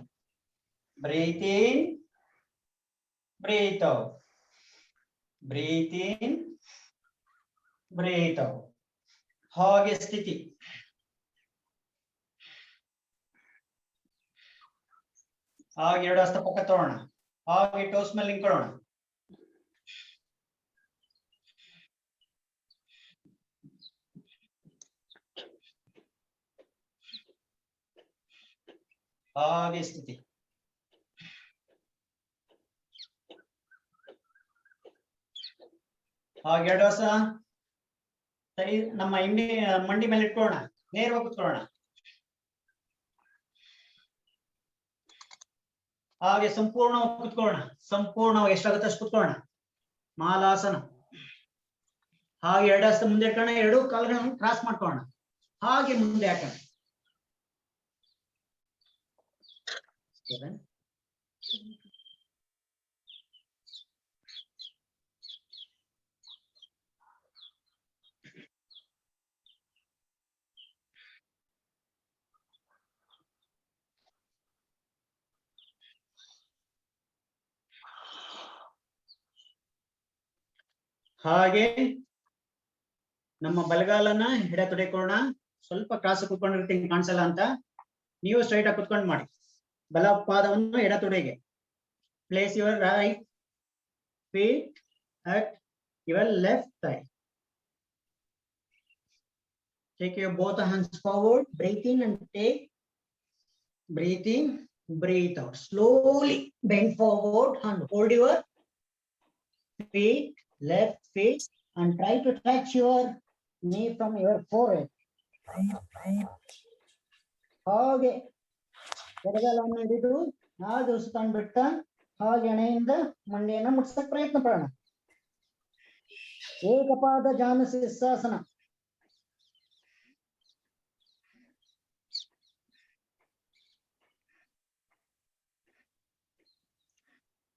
Breathe in, breathe out, breathe in, breathe out. ಹಾಗೆ ಸ್ಥಿತಿ. ಹಾಗೆ ಎರಡು ಹಸ್ತ ಪಕ್ಕ ತಗೋಣ. ಹಾಗೆ ಟೋಸ್ ಮೇಲೆ ನಿಂತ್ಕೊಳ್ಳೋಣ. ಹಾಗೆ ಸ್ಥಿತಿ. ಹಾಗೆ ಎರಡು ಹಸ ನಮ್ಮ ಮಂಡಿ ಮೇಲೆ ಇಟ್ಕೊಳ್ಳೋಣ. ನೇರವಾಗಿ ಕುತ್ಕೊಳ್ಳೋಣ. ಹಾಗೆ ಸಂಪೂರ್ಣವಾಗಿ ಕುತ್ಕೊಳ್ಳೋಣ. ಸಂಪೂರ್ಣವಾಗಿ ಎಷ್ಟಾಗುತ್ತೆ ಅಷ್ಟು ಕುತ್ಕೊಳ್ಳೋಣ. ಮಾಲಾಸನ. ಹಾಗೆ ಎರಡು ಹಸ್ತ ಮುಂದೆ ಇಟ್ಕೊಳ್ಳೋಣ. ಎರಡು ಕಾಲುಗಳನ್ನು ಕ್ರಾಸ್ ಮಾಡ್ಕೊಳ್ಳೋಣ. ಹಾಗೆ ಮುಂದೆ ಹಾಕೋಣ. ಹಾಗೆ ನಮ್ಮ ಬಲಗಾಲನ ಎಡ ತೊಡೆಕೊಳ್ಳೋಣ. ಸ್ವಲ್ಪ ಕ್ರಾಸ್ ಕುತ್ಕೊಂಡಿರ್ತೀನಿ, ಕಾಣಿಸಲ್ಲ ಅಂತ. ನೀವು ಸ್ಟ್ರೈಟ್ ಆಗಿ ಕುತ್ಕೊಂಡು ಮಾಡಿ. ಬಲ ಪಾದವನ್ನು ಎಡ ತೊಡೆಗೆ. Place your right feet at your left thigh. Take your both hands forward. Breathe in and take. Breathe in, breathe out. Slowly bend forward and hold your feet, left feet, and try to touch your knee from your forehead. ಹಾಗೆ ಎಡಗಾಲನ್ನು ಹಿಡಿದು ಹಾಗೆ ಉಸಿತಂಡು ಬಿಡ್ತಾ ಹಾಗೆ ಎಣೆಯಿಂದ ಮಂಡಿಯನ್ನು ಮುಟ್ಸಕ್ ಪ್ರಯತ್ನ ಪಡೋಣ. ಏಕಪಾದ ಜಾನು ಶೀರ್ಷಾಸನ.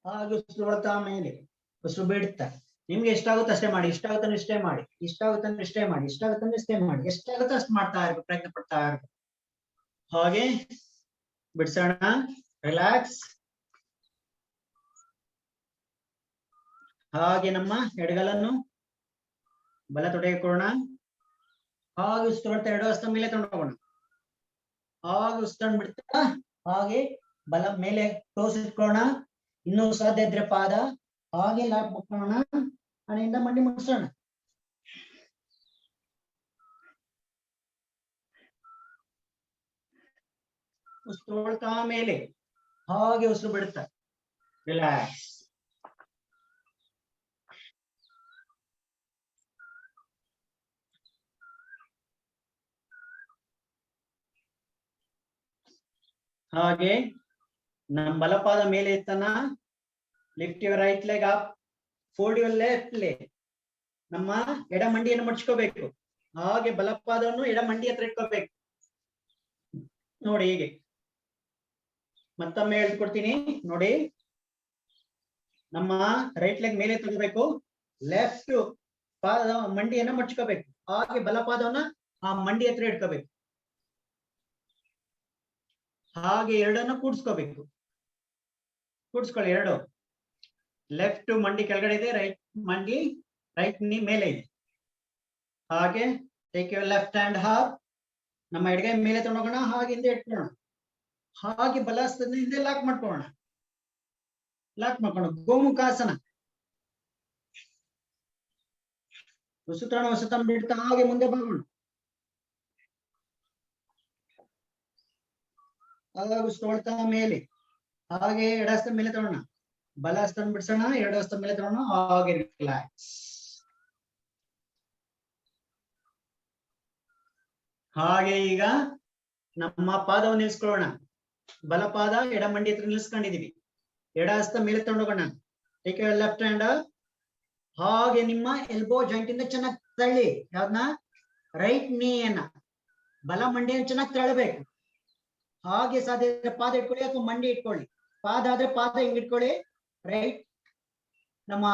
ಹಾಗೆ ಉಸಿರು ಹೊಡ್ತಾ ಮೇಲೆ ಉಸಿರು ಬಿಡ್ತಾ. ನಿಮ್ಗೆ ಎಷ್ಟಾಗುತ್ತೆ ಅಷ್ಟೇ ಮಾಡಿ. ಇಷ್ಟ ಆಗುತ್ತಂದ್ರೆ ಇಷ್ಟೇ ಮಾಡಿ. ಇಷ್ಟ ಆಗುತ್ತಂದ್ರೆ ಇಷ್ಟೇ ಮಾಡಿ. ಇಷ್ಟ ಆಗುತ್ತಂದ್ರೆ ಇಷ್ಟೇ ಮಾಡಿ. ಎಷ್ಟಾಗುತ್ತೆ ಅಷ್ಟು ಮಾಡ್ತಾ ಇರ್ಬೇಕು, ಪ್ರಯತ್ನ ಪಡ್ತಾ ಇರ್ಬೇಕು. ಹಾಗೆ ಬಿಡ್ಸೋಣ. ರಿಲ್ಯಾಕ್ಸ್. ಹಾಗೆ ನಮ್ಮ ಎಡಗಲನ್ನು ಬಲ ತೊಡೆಕೊಳ್ಳೋಣ. ಹಾಗೆ ಉಸಿರು ಹೊಡ್ತಾ ಎರಡು ಹಸ್ತ ಮೇಲೆ ತಗೊಂಡೋಗೋಣ. ಹಾಗೆ ಉಸಿರು ಬಿಡ್ತಾ ಹಾಗೆ ಬಲ ಮೇಲೆ ಟೋಸ್ ಇಟ್ಕೊಳ್ಳೋಣ. ಇನ್ನೂ ಸಾಧ್ಯ ಇದ್ರೆ ಪಾದ ಹಾಗೆ ಲಾಕ್ ಮುಟ್ಕೊಳ್ಳೋಣ. ಹಣೆಯಿಂದ ಮಂಡಿ ಮುಟ್ಸೋಣ. ಉಸಿರು ತಗೊಳ್ತಾ ಮೇಲೆ ಹಾಗೆ ಉಸಿರು ಬಿಡುತ್ತಾ ರಿಲ್ಯಾಕ್ಸ್. ಹಾಗೆ ನಮ್ಮ ಬಲಪಾದ ಮೇಲೆ ಎತ್ತನ. Lift your right leg up, fold your left leg. ನಮ್ಮ ಎಡ ಮಂಡಿಯನ್ನು ಮಡ್ಚ್ಕೋಬೇಕು. ಹಾಗೆ ಬಲಪಾದವನ್ನು ಎಡ ಮಂಡಿ ಹತ್ರ ಇಟ್ಕೋಬೇಕು. ನೋಡಿ ಹೀಗೆ ಮತ್ತೊಮ್ಮೆ ಹೇಳ್ಕೊಡ್ತೀನಿ ನೋಡಿ. ನಮ್ಮ ರೈಟ್ ಲೆಗ್ ಮೇಲೆ ತಗೋಬೇಕು, ಲೆಫ್ಟ್ ಪಾದ ಮಂಡಿಯನ್ನ ಮಡ್ಚ್ಕೋಬೇಕು. ಹಾಗೆ ಬಲಪಾದವನ್ನ ಆ ಮಂಡಿ ಹತ್ರ ಇಟ್ಕೋಬೇಕು. ಹಾಗೆ ಎರಡನ್ನು ಕೂಡ್ಸ್ಕೋಬೇಕು. ಕೂಡ್ಸ್ಕೊಳ್ಳಿ ಎರಡು. ಲೆಫ್ಟ್ ಮಂಡಿ ಕೆಳಗಡೆ ಇದೆ, ರೈಟ್ ನೀ ಮೇಲೆ ಇದೆ. ಹಾಗೆ take your left hand half. ನಮ್ಮ ಎಡಗೈ ಮೇಲೆ ತಗೊಂಡೋಗೋಣ, ಹಾಗೆ ಹಿಂದೆ ಇಟ್ಕೊಳ್ಳೋಣ. ಹಾಗೆ ಬಲಹಸ್ತದಿಂದ ಹಿಂದೆ ಲಾಕ್ ಮಾಡ್ಕೊಳ್ಳೋಣ. ಲಾಕ್ ಮಾಡ್ಕೊಂಡು ಗೋಮುಖಾಸನ. ಹೊಸತನ ಬಿಡ್ತಾ ಹಾಗೆ ಮುಂದೆ ಬರೋಣ. ತೊಳ್ತಾ ಮೇಲೆ ಹಾಗೆ ಎಡಹಸ್ತ ಮೇಲೆ ತಗೋಣ, ಬಲಹಸ್ತ ಬಿಡ್ಸೋಣ, ಎರಡು ಹಸ್ತ ಮೇಲೆ ತಗೋಣ. ಹಾಗೆ ರಿಲ್ಯಾಕ್ಸ್. ಹಾಗೆ ಈಗ ನಮ್ಮ ಪಾದವನ್ನು ನಿಲ್ಸ್ಕೊಳ್ಳೋಣ. ಬಲಪಾದ ಎಡ ಮಂಡಿ ಹತ್ರ ನಿಲ್ಸ್ಕೊಂಡಿದೀವಿ. ಎಡ ಹಸ್ತ ಮೇಲೆ ತಗೊಂಡೋಗೋಣ. Take your left hand. ಹಾಗೆ ನಿಮ್ಮ ಎಲ್ಬೋ ಜಾಯಿಂಟ್ ಇಂದ ಚೆನ್ನಾಗಿ ತಳ್ಳಿ. ಯಾವ್ದನ್ನ? ರೈಟ್ ನೀಯನ್ನ, ಬಲ ಮಂಡಿಯನ್ನು ಚೆನ್ನಾಗಿ ತಳ್ಳಬೇಕು. ಹಾಗೆ ಸಾಧ್ಯ ಪಾದ ಇಟ್ಕೊಳ್ಳಿ ಅಥವಾ ಮಂಡಿ ಇಟ್ಕೊಳ್ಳಿ. ಪಾದ ಆದ್ರೆ ಪಾದ ಹಿಂಗ್ ಇಟ್ಕೊಳ್ಳಿ. ರೈಟ್ ನಮ್ಮ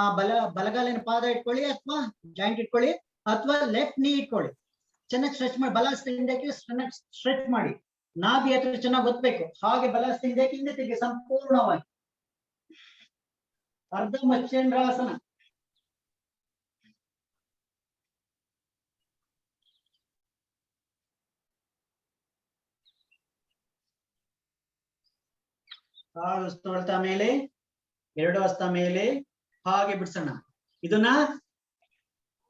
ಬಲಗಾಲಿನ ಪಾದ ಇಟ್ಕೊಳ್ಳಿ ಅಥವಾ ಜಾಯಿಂಟ್ ಇಟ್ಕೊಳ್ಳಿ, ಅಥವಾ ಲೆಫ್ಟ್ ನೀ ಇಟ್ಕೊಳ್ಳಿ. ಚೆನ್ನಾಗಿ ಸ್ಟ್ರೆಚ್ ಮಾಡಿ, ಬಲಹಸ್ತದಿಂದ ಚೆನ್ನಾಗಿ ಸ್ಟ್ರೆಚ್ ಮಾಡಿ. ನಾಭಿ ಹತ್ರ ಚೆನ್ನಾಗಿ ಒತ್ತಬೇಕು. ಹಾಗೆ ಬಲಹಸ್ತದಿಂದ ಹಿಂದೆ ತೆಗಿ ಸಂಪೂರ್ಣವಾಗಿ. ಅರ್ಧ ಮತ್ಸ್ಯೇಂದ್ರಾಸನ. ತೊಳ್ತಾ ಮೇಲೆ ಎರಡು ಹಸ್ತ ಮೇಲೆ ಹಾಗೆ ಬಿಡ್ಸೋಣ. ಇದನ್ನ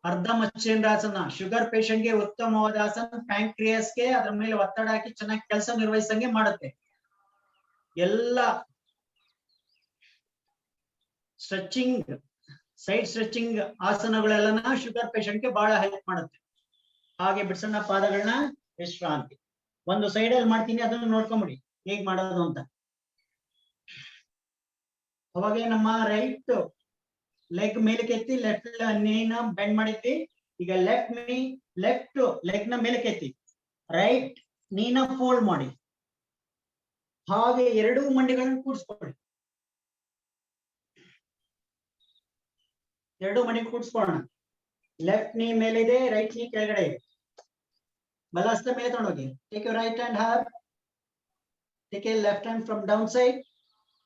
ಅರ್ಧ ಮತ್ಸ್ಯೇಂದ್ರಾಸನ. ಶುಗರ್ ಪೇಷಂಟ್ಗೆ ಉತ್ತಮವಾದ ಆಸನ. ಪ್ಯಾಂಕ್ರಿಯಾಸ್ಗೆ ಅದ್ರ ಮೇಲೆ ಒತ್ತಡ ಹಾಕಿ ಚೆನ್ನಾಗಿ ಕೆಲಸ ನಿರ್ವಹಿಸಂಗೆ ಮಾಡುತ್ತೆ. ಎಲ್ಲ ಸ್ಟ್ರೆಚಿಂಗ್, ಸೈಡ್ ಸ್ಟ್ರೆಚಿಂಗ್ ಆಸನಗಳೆಲ್ಲನ ಶುಗರ್ ಪೇಷಂಟ್ಗೆ ಬಹಳ ಹೆಲ್ಪ್ ಮಾಡುತ್ತೆ. ಹಾಗೆ ಬಿಡ್ಸೋಣ ಪಾದಗಳನ್ನ. ವಿಶ್ರಾಂತಿ. ಒಂದು ಸೈಡ್ ಅಲ್ಲಿ ಮಾಡ್ತೀನಿ, ಅದನ್ನ ನೋಡ್ಕೊಂಬಿಡಿ ಹೇಗ್ ಮಾಡೋದು ಅಂತ. ಅವಾಗ ನಮ್ಮ ರೈಟ್ ಲೆಗ್ ಮೇಲಕ್ಕೆ ಎತ್ತಿ, ಲೆಫ್ಟ್ ನೀನ ಬೆಂಡ್ ಮಾಡಿದ್ವಿ. ಈಗ ಲೆಫ್ಟ್ ಲೆಗ್ ನ ಮೇಲಕ್ಕೆ ಎತ್ತಿ, ರೈಟ್ ನೀನ ಫೋಲ್ಡ್ ಮಾಡಿ. ಹಾಗೆ ಎರಡೂ ಮಂಡಿಗಳನ್ನು ಕೂಡಿಸ್ಕೊಳ್ಳಿ. ಎರಡು ಮಂಡಿ ಕೂಡಿಸ್ಕೊಳ್ಳೋಣ. ಲೆಫ್ಟ್ ನೀ ಮೇಲೆ ಇದೆ, ರೈಟ್ ನೀ ಕೆಳಗಡೆ ಇದೆ. ಬಲಹಸ್ತ ಮೇಲೆ ತಗೊಂಡೋಗಿ. Take your right hand half. Take a left hand from down side.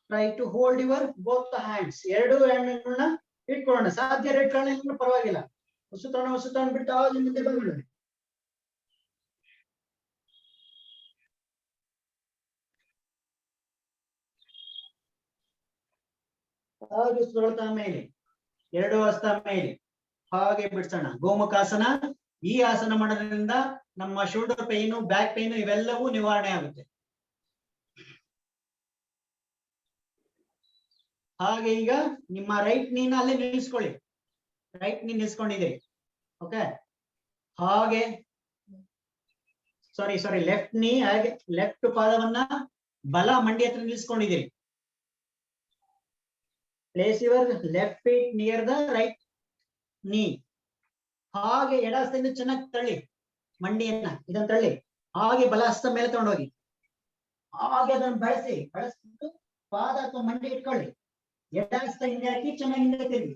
Try to hold your both hands. ಎರಡು ಹ್ಯಾಂಡ್ಗಳನ್ನ ಇಟ್ಕೊಳ್ಳೋಣ. ಸಾಧ್ಯ ಇಟ್ಕೊಳ್ಳೋಣ, ಪರವಾಗಿಲ್ಲ. ಹೊಸತನ ಬಿಟ್ಟು ಆಗಿ ಮುಂದೆ ಬರೋಣ. ಹಾಗೆ ತೊಳ್ತಾ ಮೇಲೆ ಎರಡು ಹಸ್ತ ಮೇಲೆ ಹಾಗೆ ಬಿಡ್ಸೋಣ. ಗೋಮುಖಾಸನ. ಈ ಆಸನ ಮಾಡೋದ್ರಿಂದ ನಮ್ಮ ಶೋಲ್ಡರ್ ಪೈನು, ಬ್ಯಾಕ್ ಪೈನು ಇವೆಲ್ಲವೂ ನಿವಾರಣೆ ಆಗುತ್ತೆ. ಹಾಗೆ ಈಗ ನಿಮ್ಮ ರೈಟ್ ನೀನ ಅಲ್ಲೇ ನಿಲ್ಲಿಸ್ಕೊಳ್ಳಿ. ರೈಟ್ ನೀ ನಿಲ್ಸ್ಕೊಂಡಿದ್ದೀರಿ. ಓಕೆ. ಹಾಗೆ ಸಾರಿ ಲೆಫ್ಟ್ ನೀ, ಹಾಗೆ ಲೆಫ್ಟ್ ಪಾದವನ್ನ ಬಲ ಮಂಡಿ ಹತ್ರ ನಿಲ್ಸ್ಕೊಂಡಿದ್ದೀರಿ. Place your left feet near the right knee. ಹಾಗೆ ಎಡ ಹಸ್ತದಿಂದ ಚೆನ್ನಾಗಿ ತಳ್ಳಿ ಮಂಡಿಯನ್ನ, ಇದನ್ನ ತಳ್ಳಿ. ಹಾಗೆ ಬಲಹಸ್ತ ಮೇಲೆ ತಗೊಂಡೋಗಿ. ಹಾಗೆ ಅದನ್ನು ಬಳಸ್ಬಿಟ್ಟು ಪಾದ ಅಥವಾ ಮಂಡಿ ಇಟ್ಕೊಳ್ಳಿ. ಎಡ ಹಸ್ತ ಹಿಂದೆ ಹಾಕಿ ಚೆನ್ನಾಗಿ ಹಿಂದೆ ತಿರುಗಿ.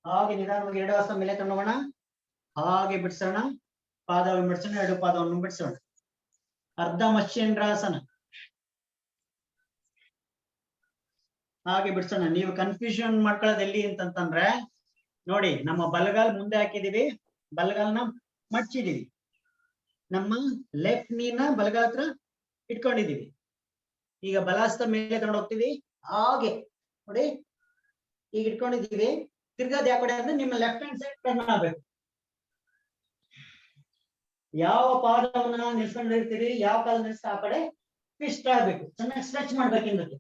ಹಾಗೆ ನಿಧಾನವಾಗಿ ಎರಡು ಹಸ್ತ ಮೇಲೆ ತಗೊಂಡೋಗೋಣ. ಹಾಗೆ ಬಿಡ್ಸೋಣ. ಪಾದವನ್ನು ಬಿಡ್ಸೋಣ, ಎರಡು ಪಾದವನ್ನು ಬಿಡ್ಸೋಣ. ಅರ್ಧ ಮತ್ಸ್ಯೇಂದ್ರಾಸನ. ಹಾಗೆ ಬಿಡ್ಸೋಣ. ನೀವು ಕನ್ಫ್ಯೂಷನ್ ಮಾಡ್ಕೊಳ್ಳೋದು ಎಲ್ಲಿ ಅಂತಂದ್ರೆ, ನೋಡಿ ನಮ್ಮ ಬಲಗಾಲ್ ಮುಂದೆ ಹಾಕಿದೀವಿ, ಬಲಗಾಲ್ನ ಮಡ್ಚಿದೀವಿ. ನಮ್ಮ ಲೆಫ್ಟ್ ನೀನ ಬಲಗಾಲ ಹತ್ರ ಇಟ್ಕೊಂಡಿದೀವಿ. ಈಗ ಬಲಹಸ್ತ ಮೇಲೆ ತಗೊಂಡು ಹೋಗ್ತೀವಿ. ಹಾಗೆ ನೋಡಿ, ಈಗ ಇಟ್ಕೊಂಡಿದ್ದೀವಿ. ತಿರ್ಗಾದ್ ಯಾವ ಕಡೆ ಅಂದ್ರೆ ನಿಮ್ಮ ಲೆಫ್ಟ್ ಹ್ಯಾಂಡ್ ಸೈಡ್ ಟರ್ನ್ ಆಗ್ಬೇಕು. ಯಾವ ಪಾದವನ್ನ ನಿಲ್ಸ್ಕೊಂಡಿರ್ತೀರಿ, ಯಾವ ಕಾಲ ನಿಲ್ಸ್ತಾ ಆ ಕಡೆ ಟ್ವಿಸ್ಟ್ ಆಗ್ಬೇಕು. ಚೆನ್ನಾಗಿ ಸ್ಟ್ರೆಚ್ ಮಾಡ್ಬೇಕು ಹಿಂದಕ್ಕೆ.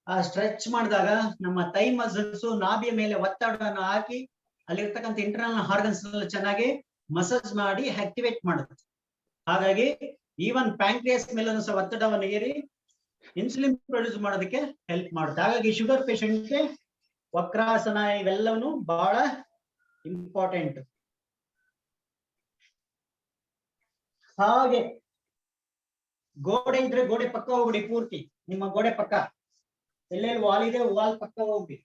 ಆ ಸ್ಟ್ರೆಚ್ ಮಾಡಿದಾಗ ನಮ್ಮ ಥೈ ಮಸಲ್ಸ್ ನಾಭಿಯ ಮೇಲೆ ಒತ್ತಡವನ್ನು ಹಾಕಿ ಅಲ್ಲಿರ್ತಕ್ಕಂಥ ಇಂಟರ್ನಲ್ ಆರ್ಗನ್ಸ್ ಚೆನ್ನಾಗಿ ಮಸಾಜ್ ಮಾಡಿ ಆಕ್ಟಿವೇಟ್ ಮಾಡುತ್ತೆ. ಹಾಗಾಗಿ ಈವನ್ ಪ್ಯಾಂಕ್ರಿಯಾಸ್ ಮೇಲೆ ಸಹ ಒತ್ತಡವನ್ನು ಏರಿ ಇನ್ಸುಲಿನ್ ಪ್ರೊಡ್ಯೂಸ್ ಮಾಡೋದಕ್ಕೆ ಹೆಲ್ಪ್ ಮಾಡುತ್ತೆ. ಹಾಗಾಗಿ ಶುಗರ್ ಪೇಷಂಟ್ಗೆ ವಕ್ರಾಸನ ಇವೆಲ್ಲವೂ ಬಹಳ ಇಂಪಾರ್ಟೆಂಟ್. ಹಾಗೆ ಗೋಡೆ ಇದ್ರೆ ಗೋಡೆ ಪಕ್ಕ ಹೋಗ್ಬಿಡಿ, ಪೂರ್ತಿ ನಿಮ್ಮ ಗೋಡೆ ಪಕ್ಕ ಎಲ್ಲೆಲ್ಲಿ ವಾಲ್ ಇದೆ ವಾಲ್ ಪಕ್ಕ ಹೋಗ್ಬಿಡಿ.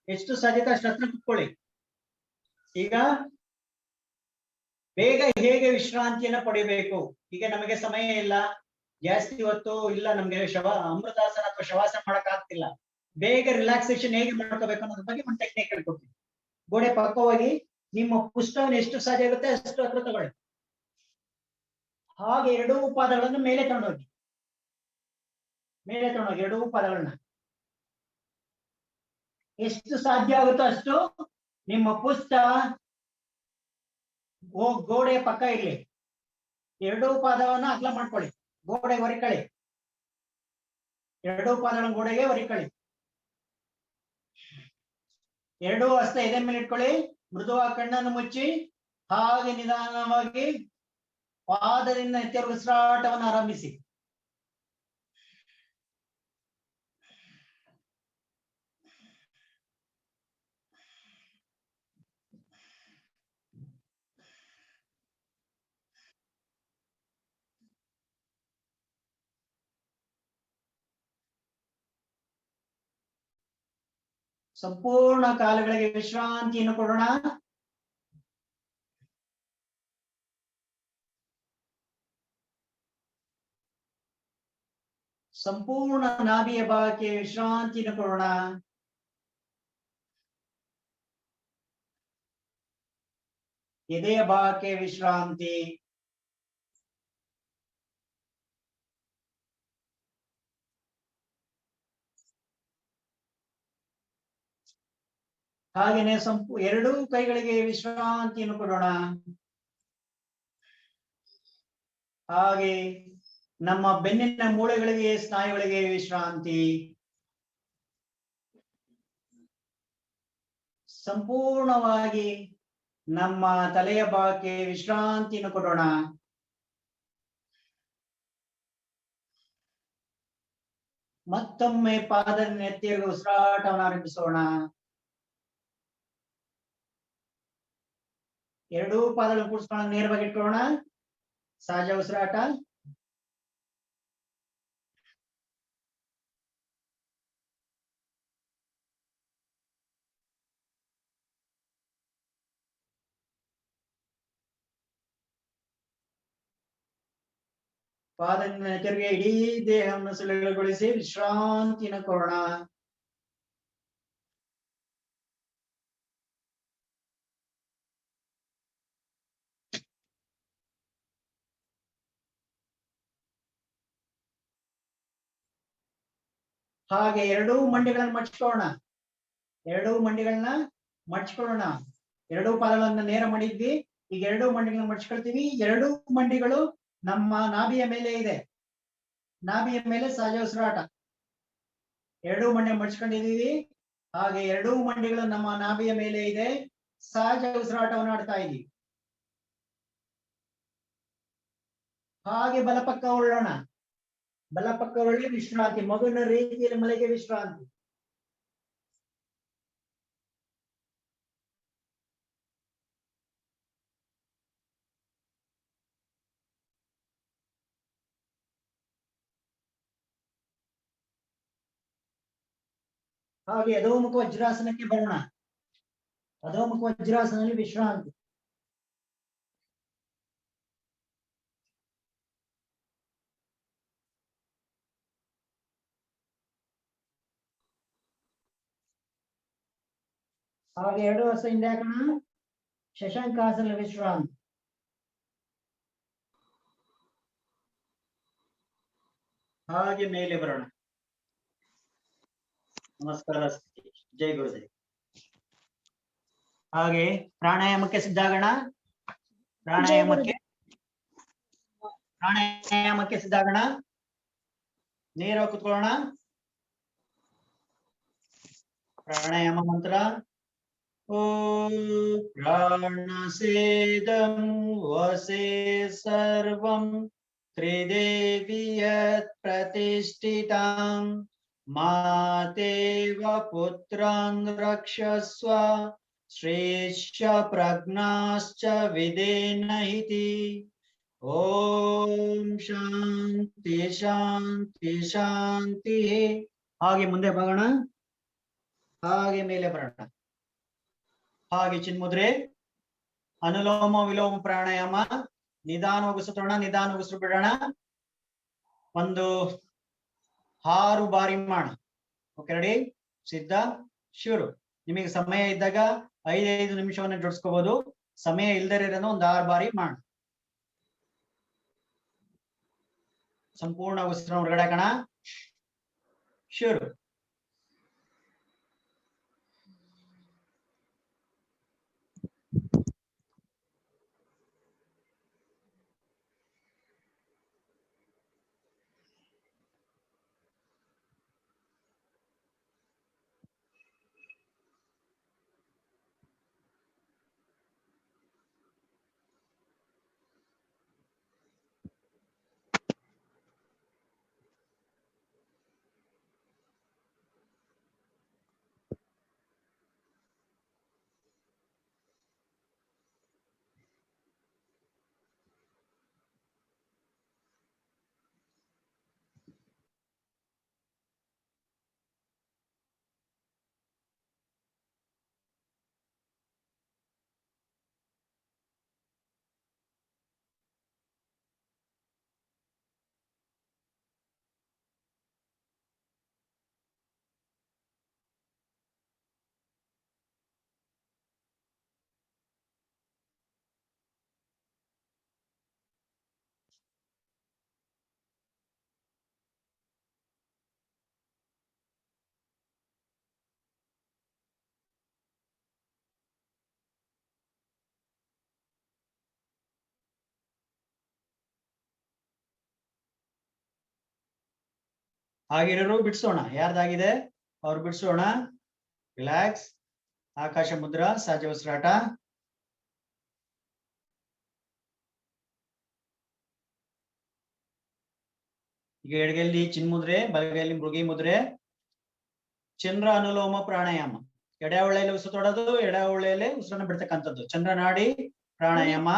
ಎಷ್ಟು ಸಾಧ್ಯತೆ ಅಷ್ಟು ಹತ್ರ ಕುತ್ಕೊಳ್ಳಿ. ಈಗ ಬೇಗ ಹೇಗೆ ವಿಶ್ರಾಂತಿಯನ್ನ ಪಡಿಬೇಕು. ಈಗ ನಮಗೆ ಸಮಯ ಇಲ್ಲ, ಜಾಸ್ತಿ ಹೊತ್ತು ಇಲ್ಲ, ನಮ್ಗೆ ಅಮೃತಾಸನ ಅಥವಾ ಶವಾಸನ ಮಾಡಕ್ ಆಗ್ತಿಲ್ಲ. ಬೇಗ ರಿಲ್ಯಾಕ್ಸೇಷನ್ ಹೇಗೆ ಮಾಡ್ಕೋಬೇಕು ಅನ್ನೋದ್ರ ಬಗ್ಗೆ ಒಂದು ಟೆಕ್ನಿಕ್ ಹೇಳ್ಕೊಡ್ತೀನಿ. ಗೋಡೆ ಪಕ್ಕವಾಗಿ ನಿಮ್ಮ ಪುಸ್ತಕವನ್ನು ಎಷ್ಟು ಸಾಧ್ಯ ಆಗುತ್ತೆ ಅಷ್ಟು ಹತ್ರ ತಗೊಳ್ಳಿ. ಹಾಗೆ ಎರಡೂ ಪಾದಗಳನ್ನು ಮೇಲೆ ತಗೊಂಡೋಗಿ, ಎರಡೂ ಪಾದಗಳನ್ನ ಎಷ್ಟು ಸಾಧ್ಯ ಆಗುತ್ತೋ ಅಷ್ಟು ನಿಮ್ಮ ಪುಸ್ತಕ ಗೋಡೆಯ ಪಕ್ಕ ಇರ್ಲಿ. ಎರಡೂ ಪಾದವನ್ನ ಅಗಲ ಮಾಡ್ಕೊಳ್ಳಿ, ಗೋಡೆಗೆ ಹೊರಿಕೊಳ್ಳಿ. ಎರಡೂ ಪಾದಗಳನ್ನು ಗೋಡೆಗೆ ಹೊರಿಕೊಳ್ಳಿ. ಎರಡೂ ಹಸ್ತ ಎದೆ ಮೇಲೆ ಇಟ್ಕೊಳ್ಳಿ. ಮೃದುವಾಗಿ ಕಣ್ಣನ್ನು ಮುಚ್ಚಿ ಹಾಗೆ ನಿಧಾನವಾಗಿ ಪಾದದಿಂದ ಎತ್ತಿರುವ ಉಸಿರಾಟವನ್ನು ಆರಂಭಿಸಿ. ಸಂಪೂರ್ಣ ಕಾಲುಗಳಿಗೆ ವಿಶ್ರಾಂತಿಯನ್ನು ಕೊಡೋಣ. ಸಂಪೂರ್ಣ ನಾಭಿಯ ಭಾಗಕ್ಕೆ ವಿಶ್ರಾಂತಿಯನ್ನು ಕೊಡೋಣ. ಎದೆಯ ಭಾಗಕ್ಕೆ ವಿಶ್ರಾಂತಿ. ಹಾಗೇನೆ ಎರಡೂ ಕೈಗಳಿಗೆ ವಿಶ್ರಾಂತಿಯನ್ನು ಕೊಡೋಣ. ಹಾಗೆ ನಮ್ಮ ಬೆನ್ನಿನ ಮೂಳೆಗಳಿಗೆ ಸ್ನಾಯುಗಳಿಗೆ ವಿಶ್ರಾಂತಿ. ಸಂಪೂರ್ಣವಾಗಿ ನಮ್ಮ ತಲೆಯ ಭಾಗಕ್ಕೆ ವಿಶ್ರಾಂತಿಯನ್ನು ಕೊಡೋಣ. ಮತ್ತೊಮ್ಮೆ ಪಾದದ ಎತ್ತಿರುವ ಉಸಿರಾಟವನ್ನು ಆರಂಭಿಸೋಣ. ಎರಡೂ ಪಾದಗಳನ್ನು ಕೂಡಿಸ್ಕೊಂಡು ನೇರವಾಗಿ ಇಟ್ಕೊಳ್ಳೋಣ. ಸಹಜ ಉಸಿರಾಟ. ಪಾದದಿಂದ ತಿರುಗಿ ಇಡೀ ದೇಹವನ್ನು ಸಡಿಲಗೊಳಿಸಿ ವಿಶ್ರಾಂತಿಯನ್ನು ಕೊಡೋಣ. ಹಾಗೆ ಎರಡೂ ಮಂಡಿಗಳನ್ನ ಮಡ್ಚ್ಕೊಳ್ಳೋಣ. ಎರಡೂ ಮಂಡಿಗಳನ್ನ ಮಡ್ಚ್ಕೊಳ್ಳೋಣ. ಎರಡೂ ಪಾದಗಳನ್ನ ನೇರ ಮಾಡಿದ್ವಿ. ಈಗ ಎರಡೂ ಮಂಡಿಗಳನ್ನ ಮಡ್ಚ್ಕೊಳ್ತೀವಿ. ಎರಡೂ ಮಂಡಿಗಳು ನಮ್ಮ ನಾಭಿಯ ಮೇಲೆ ಇದೆ. ನಾಭಿಯ ಮೇಲೆ ಸಹಜ ಉಸಿರಾಟ. ಎರಡೂ ಮಂಡಿ ಮಡ್ಚ್ಕೊಂಡಿದೀವಿ. ಹಾಗೆ ಎರಡೂ ಮಂಡಿಗಳು ನಮ್ಮ ನಾಭಿಯ ಮೇಲೆ ಇದೆ. ಸಹಜ ಉಸಿರಾಟವನ್ನು ಆಡ್ತಾ ಇದ್ದೀವಿ. ಹಾಗೆ ಬಲಪಕ್ಕ ಉಳ್ಳೋಣ. ಬಲಪಕ್ಕ ಒಳ್ಳೆ ವಿಶ್ರಾಂತಿ. ಮಗುವಿನ ರೀತಿಯಲ್ಲಿ ಮಲೆಗೆ ವಿಶ್ರಾಂತಿ. ಹಾಗೆ ಅಧೋಮುಖ ವಜ್ರಾಸನಕ್ಕೆ ಬರೋಣ. ಅಧೋಮುಖ ವಜ್ರಾಸನದಲ್ಲಿ ವಿಶ್ರಾಂತಿ. ಹಾಗೆ ಎರಡು ಹಸ್ತ ಹಿಂದೆ ಹಾಕೋಣ. ಶಶಾಂಕಾಸನ ವಿಶ್ರಾಂತಿ. ಹಾಗೆ ಮೇಲೆ ಬರೋಣ. ನಮಸ್ಕಾರ ಜೈ ಗುರುದೇವ್. ಹಾಗೆ ಪ್ರಾಣಾಯಾಮಕ್ಕೆ ಸಿದ್ಧಾಗೋಣ. ಪ್ರಾಣಾಯಾಮಕ್ಕೆ ಸಿದ್ಧಾಗೋಣ. ನೇರವಾಗಿ ಕುತ್ಕೊಳ್ಳೋಣ. ಪ್ರಾಣಾಯಾಮ ಮಂತ್ರ. ಓಂ ಪ್ರಾಣಸೇದಂ ವಸೇ ಸರ್ವಂ ತ್ರಿದೇವಿ ಯತ್ ಪ್ರತಿಷ್ಠಿತಾಂ ಮಾತೇವ ಪುತ್ರಾನ್ ರಕ್ಷಸ್ವ ಶ್ರೇಷ್ಠ ಪ್ರಜ್ಞಾಶ್ಚ ವಿದೇನ ಇತಿ. ಓಂ ಶಾಂತಿ ಶಾಂತಿ ಶಾಂತಿ. ಹಾಗೆ ಮುಂದೆ ಬರೋಣ. ಹಾಗೆ ಮೇಲೆ ಬರೋಣ. ಹಾಗೆ ಚಿನ್ಮುದ್ರೆ. ಅನುಲೋಮ ವಿಲೋಮ ಪ್ರಾಣಾಯಾಮ. ನಿಧಾನವಾಗಿ ಸುತ್ತೋಣ, ನಿಧಾನವಾಗಿ ಸುತ್ತು ಬಿಡೋಣ. ಒಂದು 6 ಬಾರಿ ಮಾಡ. ಓಕೆ, ರೆಡಿ, ಸಿದ್ಧ, ಶುರು. ನಿಮಗೆ ಸಮಯ ಇದ್ದಾಗ 5 ನಿಮಿಷವನ್ನು ಜೋಡಿಸ್ಕೋಬಹುದು. ಸಮಯ ಇಲ್ದೇ ಇರೋದನ್ನು ಒಂದು 6 ಬಾರಿ ಮಾಡ. ಸಂಪೂರ್ಣ ಉಸಿರನ್ನು ಹೊರಗಡೆ ಹಾಕೋಣ. ಶುರು. ಆಗಿರೋರು ಬಿಡಿಸೋಣ. ಯಾರ್ದಾಗಿದೆ ಅವ್ರು ಬಿಡಿಸೋಣ. ರಿಲ್ಯಾಕ್ಸ್. ಆಕಾಶ ಮುದ್ರಾ, ಸಹಜ ಉಸಿರಾಟ. ಈಗ ಎಡಗೈಯಲ್ಲಿ ಚಿನ್ಮುದ್ರೆ, ಬಲಗೈಯಲ್ಲಿ ಮೃಗಿ ಮುದ್ರೆ. ಚಂದ್ರ ಅನುಲೋಮ ಪ್ರಾಣಾಯಾಮ. ಎಡ ಹೊಳೆಯಲ್ಲಿ ಉಸಿರು ತೊಡೋದು, ಎಡ ಹೊಳೆಯಲ್ಲಿ ಉಸಿರನ್ನು ಬಿಡ್ತಕ್ಕಂಥದ್ದು. ಚಂದ್ರ ನಾಡಿ ಪ್ರಾಣಾಯಾಮ.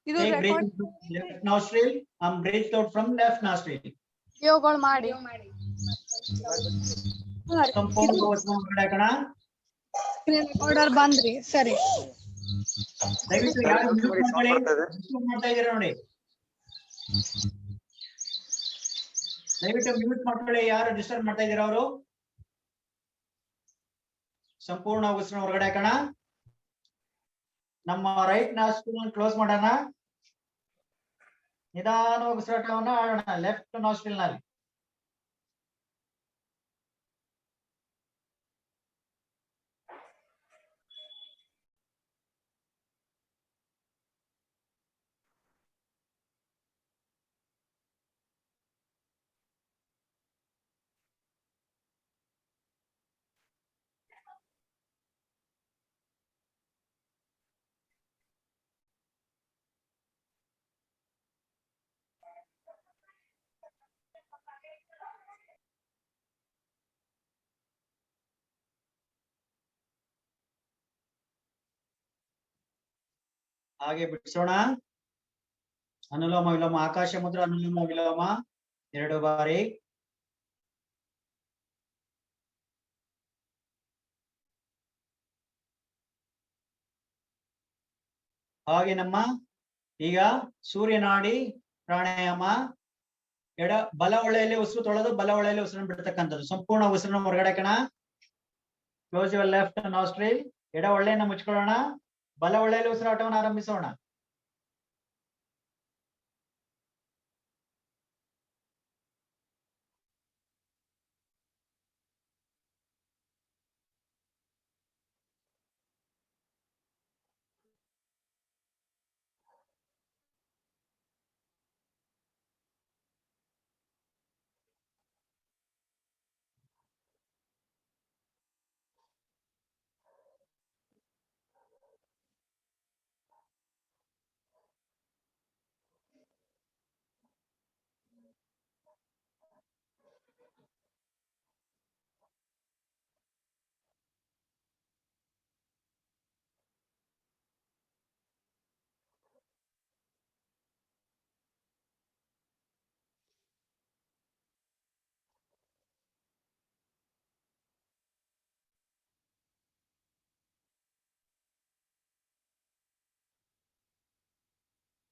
ಇದು Take breath in from left nostril and breathe out from left nostril. ಯೋಗಗಳು ಮಾಡಿ ಸಂಪೂರ್ಣ ಉಸಿರನ್ನು ಹೊರಗಡೆ ಹಾಕೋಣ. ಆರ್ಡರ್ ಬಂದ್ರಿ. ಸರಿ, ದಯವಿಟ್ಟು ಯಾರು mute ಮಾಡ್ಕೊಳ್ಳಿ. disturb ಮಾಡ್ತಾ ಇದ್ದೀರಾ ನೋಡಿ. ದಯವಿಟ್ಟು ಮ್ಯೂಟ್ ಮಾಡ್ಕೊಳ್ಳಿ. ಯಾರು ಡಿಸ್ಟರ್ಬ್ ಮಾಡ್ತಾ ಇದ್ದೀರಾ ಅವರು. ಸಂಪೂರ್ಣ ಉಸಿರನ್ನು ಹೊರಗಡೆ ಹಾಕೋಣ. ನಮ್ಮ ರೈಟ್ ನಾಸ್ಟ್ರಿಲ್ ಕ್ಲೋಸ್ ಮಾಡೋಣ. ನಿಧಾನವಾಗಿ ಉಸಿರಾಟವನ್ನ ಆಡೋಣ ಲೆಫ್ಟ್ ನಾಸ್ಟ್ರಿಲ್ ನಲ್ಲಿ. ಹಾಗೆ ಬಿಡಿಸೋಣ. ಅನುಲೋಮ ವಿಲೋಮ. ಆಕಾಶ ಮುದ್ರ ಅನುಲೋಮ ವಿಲೋಮ 2 ಬಾರಿ. ಹಾಗೆ ನಮ್ಮ ಈಗ ಸೂರ್ಯನಾಡಿ ಪ್ರಾಣಾಯಾಮ. ಬಲ ಹೊಳೆಯಲ್ಲಿ ಉಸಿರು ತೊಳೆದು ಬಲ ಹೊಳೆಯಲ್ಲಿ ಉಸಿರನ್ನು ಬಿಡ್ತಕ್ಕಂಥದ್ದು. ಸಂಪೂರ್ಣ ಉಸಿರನ್ನು ಹೊರಗಡೆ ಹಾಕೋಣ. Close your left nostril. ಎಡ ಹೊಳ್ಳೆಯನ್ನು ಮುಚ್ಕೊಳ್ಳೋಣ. ಬಲ ಹೊಳೆಯಲ್ಲಿ ಉಸಿರಾಟವನ್ನು ಆರಂಭಿಸೋಣ.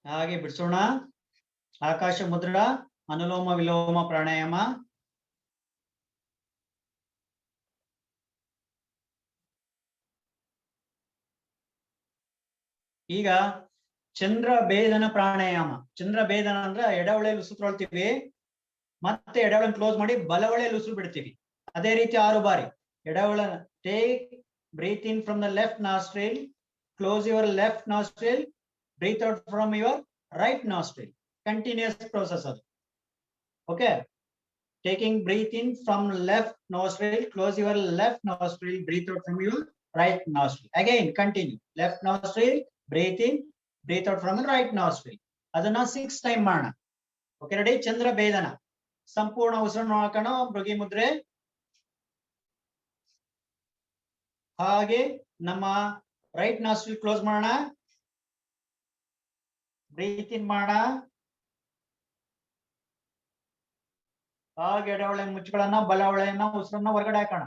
ಹಾಗೆ ಬಿಡಿಸೋಣ. ಆಕಾಶ ಮುದ್ರಾ, ಅನುಲೋಮ ವಿಲೋಮ ಪ್ರಾಣಾಯಾಮ. ಈಗ ಚಂದ್ರ ಭೇದನ ಪ್ರಾಣಾಯಾಮ. ಚಂದ್ರ ಭೇದನ ಅಂದ್ರೆ ಎಡವಳೆಯಲ್ಲಿ ಉಸಿರು ತೊಳ್ತೀವಿ, ಮತ್ತೆ ಎಡವಳನ್ನು ಕ್ಲೋಸ್ ಮಾಡಿ ಬಲವಳೆಯಲ್ಲಿ ಉಸಿರು ಬಿಡ್ತೀವಿ. ಅದೇ ರೀತಿ 6 ಬಾರಿ. ಎಡವಳ take breath in from the left nostril, close your left nostril, breathe out from your right nostril. Continuous process ಅದು. Okay, taking breath in from left nostril, close your left nostril, breathe out from your right nostril. Again continue, left nostril, breathe in, breathe out from the right nostril. ಅದನ್ನ 6 time ಮಾಡೋಣ. Okay ready? ಚಂದ್ರ ಭೇದನ ಸಂಪೂರ್ಣ ಉಸಿರನ್ನು ಹಾಕೋಣ. ಮೃಗಿ ಮುದ್ರೆ. ಹಾಗೆ ನಮ್ಮ right nostril close ಮಾಡೋಣ, breathe in ಮಾಡೋಣ. ಹಾಗೆ ಎಡವಳೆ ಮುಚ್ಚುಗಳನ್ನ, ಬಲವಳೆಯನ್ನ, ಉಸಿರನ್ನ ಹೊರಗಡೆ ಹಾಕೋಣ.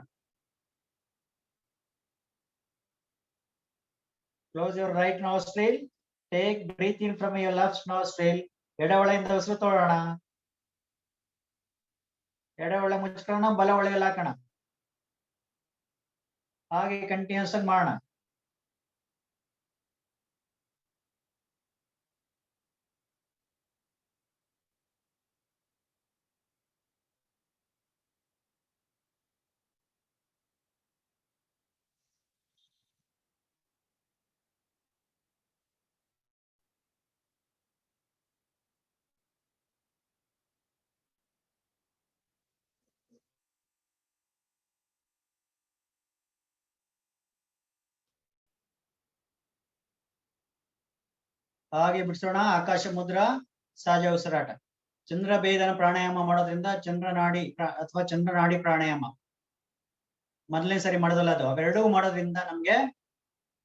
Close your right nostril, take breath in from your left nostril. ಎಡವಳೆಯಿಂದ ಉಸಿರು ತೊಗೊಳ್ಳೋಣ, ಎಡವಳೆ ಮುಚ್ಕೊಳ್ಳೋಣ, ಬಲವಳೆಯಲ್ಲಿ ಹಾಕೋಣ. ಹಾಗೆ ಕಂಟಿನ್ಯೂಸ್ ಆಗಿ ಮಾಡೋಣ. ಹಾಗೆ ಬಿಡಿಸೋಣ. ಆಕಾಶ ಮುದ್ರಾ, ಸಹಜ ಉಸಿರಾಟ. ಚಂದ್ರ ಭೇದನ ಪ್ರಾಣಾಯಾಮ ಮಾಡೋದ್ರಿಂದ ಚಂದ್ರನಾಡಿ ಅಥವಾ ಚಂದ್ರನಾಡಿ ಪ್ರಾಣಾಯಾಮ ಮೊದಲನೇ ಸರಿ ಮಾಡೋದಲ್ಲ ಅದು. ಅವೆರಡೂ ಮಾಡೋದ್ರಿಂದ ನಮ್ಗೆ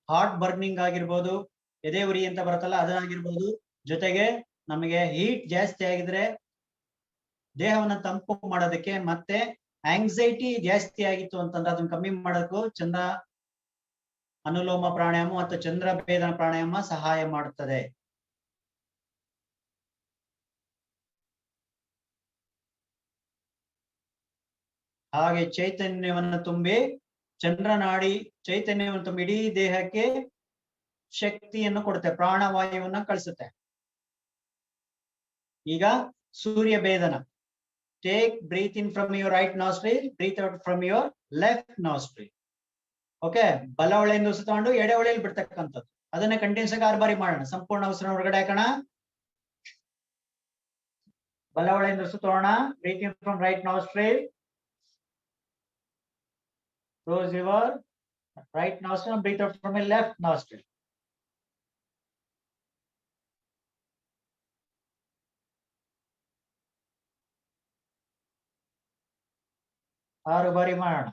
ಹಾರ್ಟ್ ಬರ್ನಿಂಗ್ ಆಗಿರ್ಬೋದು, ಎದೆ ಉರಿ ಅಂತ ಬರುತ್ತಲ್ಲ ಅದಾಗಿರ್ಬೋದು, ಜೊತೆಗೆ ನಮಗೆ ಹೀಟ್ ಜಾಸ್ತಿ ಆಗಿದ್ರೆ ದೇಹವನ್ನ ತಂಪು ಮಾಡೋದಕ್ಕೆ, ಮತ್ತೆ ಆಂಗ್ಸೈಟಿ ಜಾಸ್ತಿ ಆಗಿತ್ತು ಅಂತಂದ್ರೆ ಅದನ್ನ ಕಮ್ಮಿ ಮಾಡೋದಕ್ಕೂ ಚಂದ್ರ ಅನುಲೋಮ ಪ್ರಾಣಾಯಾಮ ಮತ್ತು ಚಂದ್ರ ಭೇದನ ಪ್ರಾಣಾಯಾಮ ಸಹಾಯ ಮಾಡುತ್ತದೆ. ಹಾಗೆ ಚೈತನ್ಯವನ್ನು ತುಂಬಿ, ಚಂದ್ರನಾಡಿ ಚೈತನ್ಯವನ್ನು ತುಂಬಿ ಇಡೀ ದೇಹಕ್ಕೆ ಶಕ್ತಿಯನ್ನು ಕೊಡುತ್ತೆ, ಪ್ರಾಣವಾಯುವನ್ನ ಕಳಿಸುತ್ತೆ. ಈಗ ಸೂರ್ಯ ಭೇದನ. Take breath in from your right nostril, breathe out from your left nostril. Okay, ಬಲವಳೆಯಿಂದ ಉಸಿರು ತಗೊಂಡು ಎಡವಳೆಯಲ್ಲಿ ಬಿಡ್ತಕ್ಕಂಥದ್ದು. ಅದನ್ನ ಕಂಟಿನ್ಯೂಸ್ ಆಗಿ 6 ಬಾರಿ ಮಾಡೋಣ. ಸಂಪೂರ್ಣ ಉಸಿರನ್ನ ಹೊರಗಡೆ ಹಾಕೋಣ, ಬಲವಳೆಯಿಂದ ಉಸಿರು ತಗೋಣ. Breathe in from right nostril, close your right nostril and breathe out from your left nostril. ಆರು ಬಾರಿ ಮಾಡೋಣ.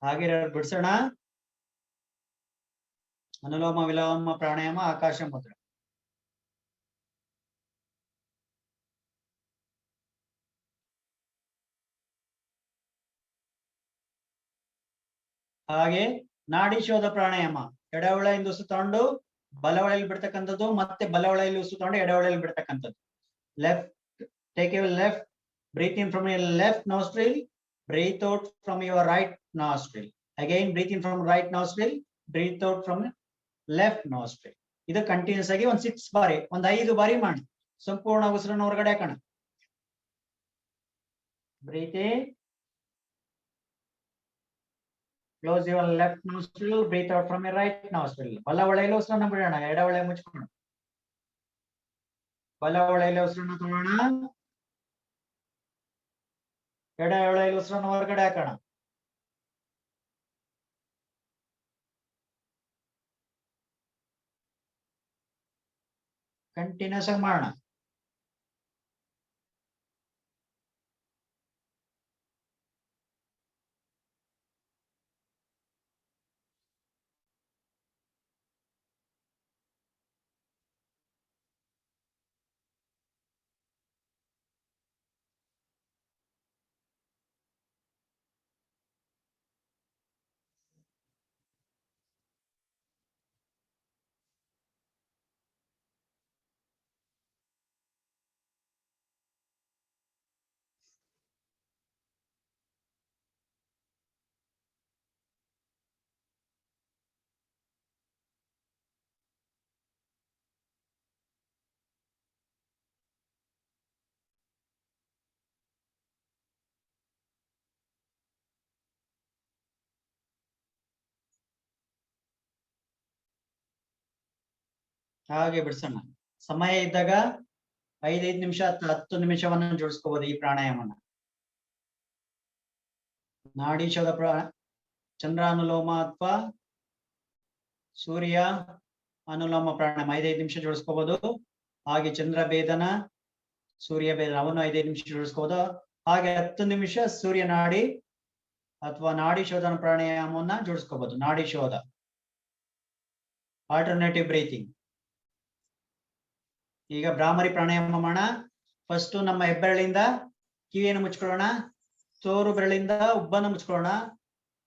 ಹಾಗೆ ಬಿಡಿಸೋಣ. ಅನುಲೋಮ ವಿಲೋಮ ಪ್ರಾಣಾಯಾಮ, ಆಕಾಶ ಮುದ್ರೆ. ಹಾಗೆ ನಾಡಿ ಶೋಧ ಪ್ರಾಣಾಯಾಮ. ಎಡವಳೆಯಿಂದ ಉಸಿರು ತಗೊಂಡು ಬಲವಳೆಯಲ್ಲಿ ಬಿಡ್ತಕ್ಕಂಥದ್ದು, ಮತ್ತೆ ಬಲವಳೆಯಲ್ಲಿ ಉಸಿರು ತಗೊಂಡು ಎಡವಳೆಯಲ್ಲಿ ಬಿಡ್ತಕ್ಕಂಥದ್ದು. Left, take your left, breathe in from your left nostril, breathe out from your right nostril. Again breathe in from right nostril, breathe out from left nostril. ಇದು ಕಂಟಿನ್ಯೂಸ್ ಆಗಿ 6 ಬಾರಿ, 5 ಬಾರಿ ಮಾಡಿ. ಸಂಪೂರ್ಣ ಉಸಿರನ್ನು ಹೊರಗಡೆ ಹಾಕೋಣ. Breathe in, close your left nostril, breathe out from your right nostril. ಬಲವಳೆಯಲ್ಲಿ ಉಸಿರನ್ನು ಬಿಡೋಣ, ಎಡವಳೆ ಮುಚ್ಚಿಕೊಳ್ಳೋಣ. ಬಲವಳೆಯಲ್ಲಿ ಉಸಿರನ್ನು ತಗೊಳ್ಳೋಣ, ಎಡವಳೆಯಲ್ಲಿ ಉಸಿರನ್ನು ಹೊರಗಡೆ ಹಾಕೋಣ. ಕಂಟಿನ್ಯೂಸ್ ಆಗಿ ಮಾಡೋಣ. ಹಾಗೆ ಬಿಡ್ಸೋಣ. ಸಮಯ ಇದ್ದಾಗ 5 ನಿಮಿಷ ಅಥವಾ 10 ನಿಮಿಷವನ್ನ ಜೋಡಿಸ್ಕೋಬಹುದು ಈ ಪ್ರಾಣಾಯಾಮನ. ನಾಡಿ ಶೋಧ ಚಂದ್ರಾನುಲೋಮ ಅಥವಾ ಸೂರ್ಯ ಅನುಲೋಮ ಪ್ರಾಣಾಯಾಮ 5 ನಿಮಿಷ ಜೋಡಿಸ್ಕೋಬಹುದು. ಹಾಗೆ ಚಂದ್ರ ಭೇದನ, ಸೂರ್ಯ ಭೇದನ ಅವನ್ನು 5 ನಿಮಿಷ ಜೋಡಿಸ್ಕೋಬಹುದು. ಹಾಗೆ 10 ನಿಮಿಷ ಸೂರ್ಯ ನಾಡಿ ಅಥವಾ ನಾಡಿ ಶೋಧನ ಪ್ರಾಣಾಯಾಮವನ್ನ ಜೋಡಿಸ್ಕೋಬಹುದು. ನಾಡಿ ಶೋಧ, ಆಲ್ಟರ್ನೇಟಿವ್ ಬ್ರೀತಿಂಗ್. ಈಗ ಭ್ರಾಮರಿ ಪ್ರಾಣಾಯಾಮ ಮಾಡೋಣ. ಫಸ್ಟ್ ನಮ್ಮ ಹೆಬ್ಬೆರಳಿಂದ ಕಿವಿಯನ್ನು ಮುಚ್ಕೊಳ್ಳೋಣ. ತೋರು ಬೆರಳಿಂದ ಉಬ್ಬನ್ನು ಮುಚ್ಕೊಳ್ಳೋಣ.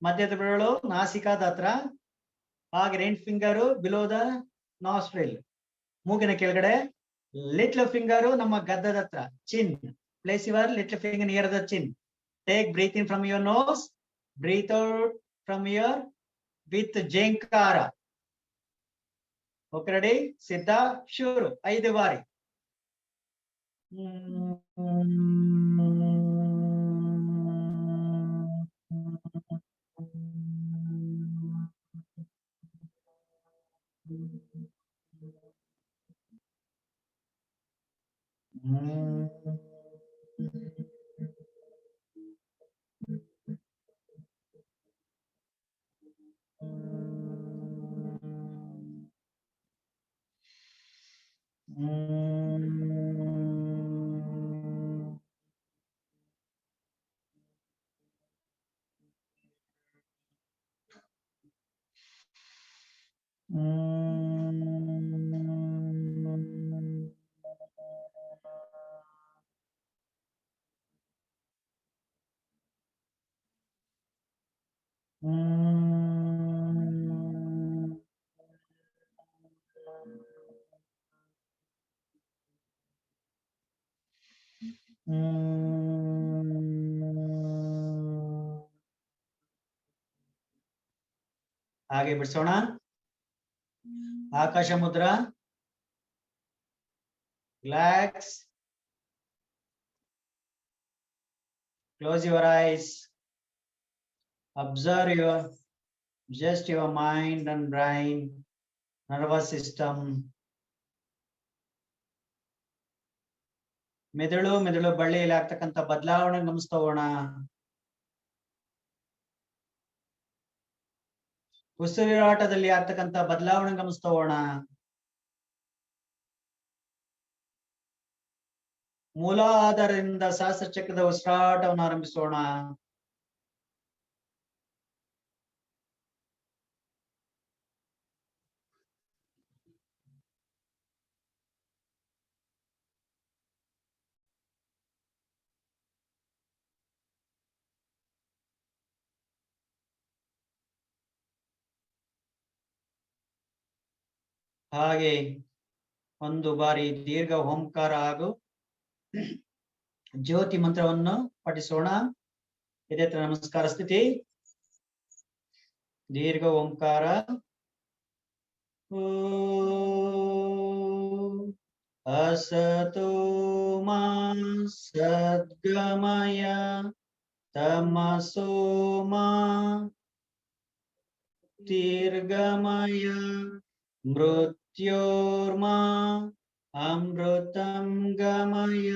ಮಧ್ಯದ ಬೆರಳು ನಾಸಿಕಾದ ಹತ್ರ, ಹಾಗೆ ring finger below the nostril, ಮೂಗಿನ ಕೆಳಗಡೆ. ಲಿಟ್ಲ್ ಫಿಂಗರು ನಮ್ಮ ಗದ್ದದ ಹತ್ರ, chin. Place your little finger near the chin. Take breath in from your nose, breathe out from your with ಜೇಂಕಾರ. ಓಕೆ, ರೆಡಿ, ಸಿದ್ಧ, ಶುರು. 5 ಬಾರಿ. ಹಾಗೆ ಬಿಡಿಸೋಣ. ಆಕಾಶ ಮುದ್ರಾ. Relax. Close your eyes. Observe your mind and brain, nervous system. ಮೆದುಳು ಬಳ್ಳಿಯಲ್ಲಿ ಆಗ್ತಕ್ಕಂಥ ಬದಲಾವಣೆ ಗಮನಿಸ್ತೋಣ. ಉಸಿರಾಟದಲ್ಲಿ ಆಗ್ತಕ್ಕಂಥ ಬದಲಾವಣೆ ಗಮನಿಸ್ತೋಣ. ಮೂಲಾಧಾರದಿಂದ ಸಹಸ್ರ ಚಕ್ರದ ಉಸಿರಾಟವನ್ನು ಆರಂಭಿಸೋಣ. ಹಾಗೆ ಒಂದು ಬಾರಿ ದೀರ್ಘ ಓಂಕಾರ ಹಾಗೂ ಜ್ಯೋತಿ ಮಂತ್ರವನ್ನು ಪಠಿಸೋಣ. ಇದೇ ತರ ನಮಸ್ಕಾರ ಸ್ಥಿತಿ. ದೀರ್ಘ ಓಂಕಾರ. ಅಸತೋ ಮಾ ಸದ್ಗಮಯ ತಮಸೋ ಮಾ ತೀರ್ಗಮಯ ಮೃತ್ಯೋರ್ಮಾ ಅಮೃತಂ ಗಮಯ.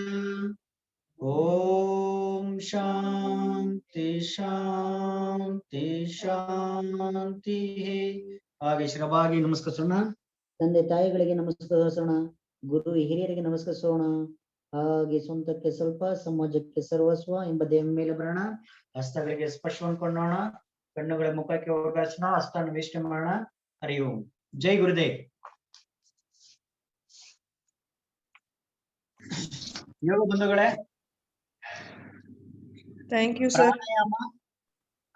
ಓಂ ಶಾಂತಿ ಶಾಂತಿ ಶಾಂತಿ. ಹಾಗೆ ಶ್ರವಾಗಿ ನಮಸ್ಕರಿಸೋಣ. ತಂದೆ ತಾಯಿಗಳಿಗೆ ನಮಸ್ಕರಿಸೋಣ. ಗುರು ಹಿರಿಯರಿಗೆ ನಮಸ್ಕರಿಸೋಣ. ಹಾಗೆ ಸ್ವಂತಕ್ಕೆ ಸ್ವಲ್ಪ, ಸಮಾಜಕ್ಕೆ ಸರ್ವಸ್ವ ಎಂಬ ದೇಹ ಮೇಲೆ ಬರೋಣ. ಹಸ್ತಗಳಿಗೆ ಸ್ಪರ್ಶ ಹೊಂದ್ಕೊಂಡೋಣ. ಕಣ್ಣುಗಳ ಮುಖಕ್ಕೆ ವರ್ಗಾಯಿಸೋಣ. ಹಸ್ತವನ್ನು ವೀಕ್ಷಣೆ ಮಾಡೋಣ. ಹರಿ ಓಂ. ಜೈ ಗುರುದೇವ್. ಯೋಗ ಬಂಧುಗಳೇ, ಥ್ಯಾಂಕ್ ಯು ಸರ್.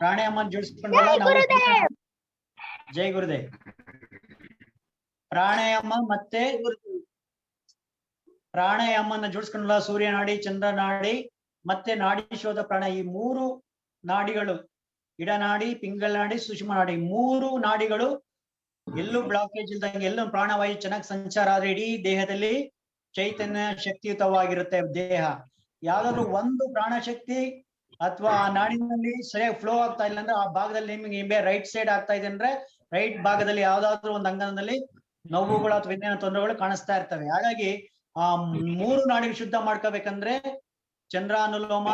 ಪ್ರಾಣಾಯಾಮ ಜೋಡಿಸ್ಕೊಂಡಲ್ಲ ನಾವು. ಜೈ ಗುರುದೇವ್. ಪ್ರಾಣಾಯಾಮನ ಜೋಡಿಸ್ಕೊಂಡಲ್ಲ. ಸೂರ್ಯ ನಾಡಿ, ಚಂದ್ರ ನಾಡಿ ಮತ್ತೆ ನಾಡೀಶೋಧ ಪ್ರಾಣ, ಈ 3 ನಾಡಿಗಳು, ಇಡನಾಡಿ, ಪಿಂಗಲ ನಾಡಿ, ಸೂಕ್ಷ್ಮ ನಾಡಿ, 3 ನಾಡಿಗಳು ಎಲ್ಲೂ ಬ್ಲಾಕೇಜ್ ಇಲ್ದಂಗೆ, ಎಲ್ಲೂ ಪ್ರಾಣವಾಯು ಚೆನ್ನಾಗಿ ಸಂಚಾರ ಆದ್ರೆ ಇಡೀ ದೇಹದಲ್ಲಿ ಚೈತನ್ಯ ಶಕ್ತಿಯುತವಾಗಿರುತ್ತೆ ದೇಹ. ಯಾವ್ದಾದ್ರು ಒಂದು ಪ್ರಾಣಶಕ್ತಿ ಅಥವಾ ಆ ನಾಡಿನಲ್ಲಿ ಸರಿಯಾಗಿ ಫ್ಲೋ ಆಗ್ತಾ ಇಲ್ಲ ಅಂದ್ರೆ, ಆ ಭಾಗದಲ್ಲಿ ನಿಮ್ಗೆ ರೈಟ್ ಸೈಡ್ ಆಗ್ತಾ ಇದೆ ಅಂದ್ರೆ, ರೈಟ್ ಭಾಗದಲ್ಲಿ ಯಾವ್ದಾದ್ರು ಒಂದು ಅಂಗದಲ್ಲಿ ನೋವುಗಳು ಅಥವಾ ಇನ್ನೇನೋ ತೊಂದರೆಗಳು ಕಾಣಿಸ್ತಾ ಇರ್ತವೆ. ಹಾಗಾಗಿ ಆ 3 ನಾಡಿಗಳು ಶುದ್ಧ ಮಾಡ್ಕೋಬೇಕಂದ್ರೆ ಚಂದ್ರಾನುಲೋಮ,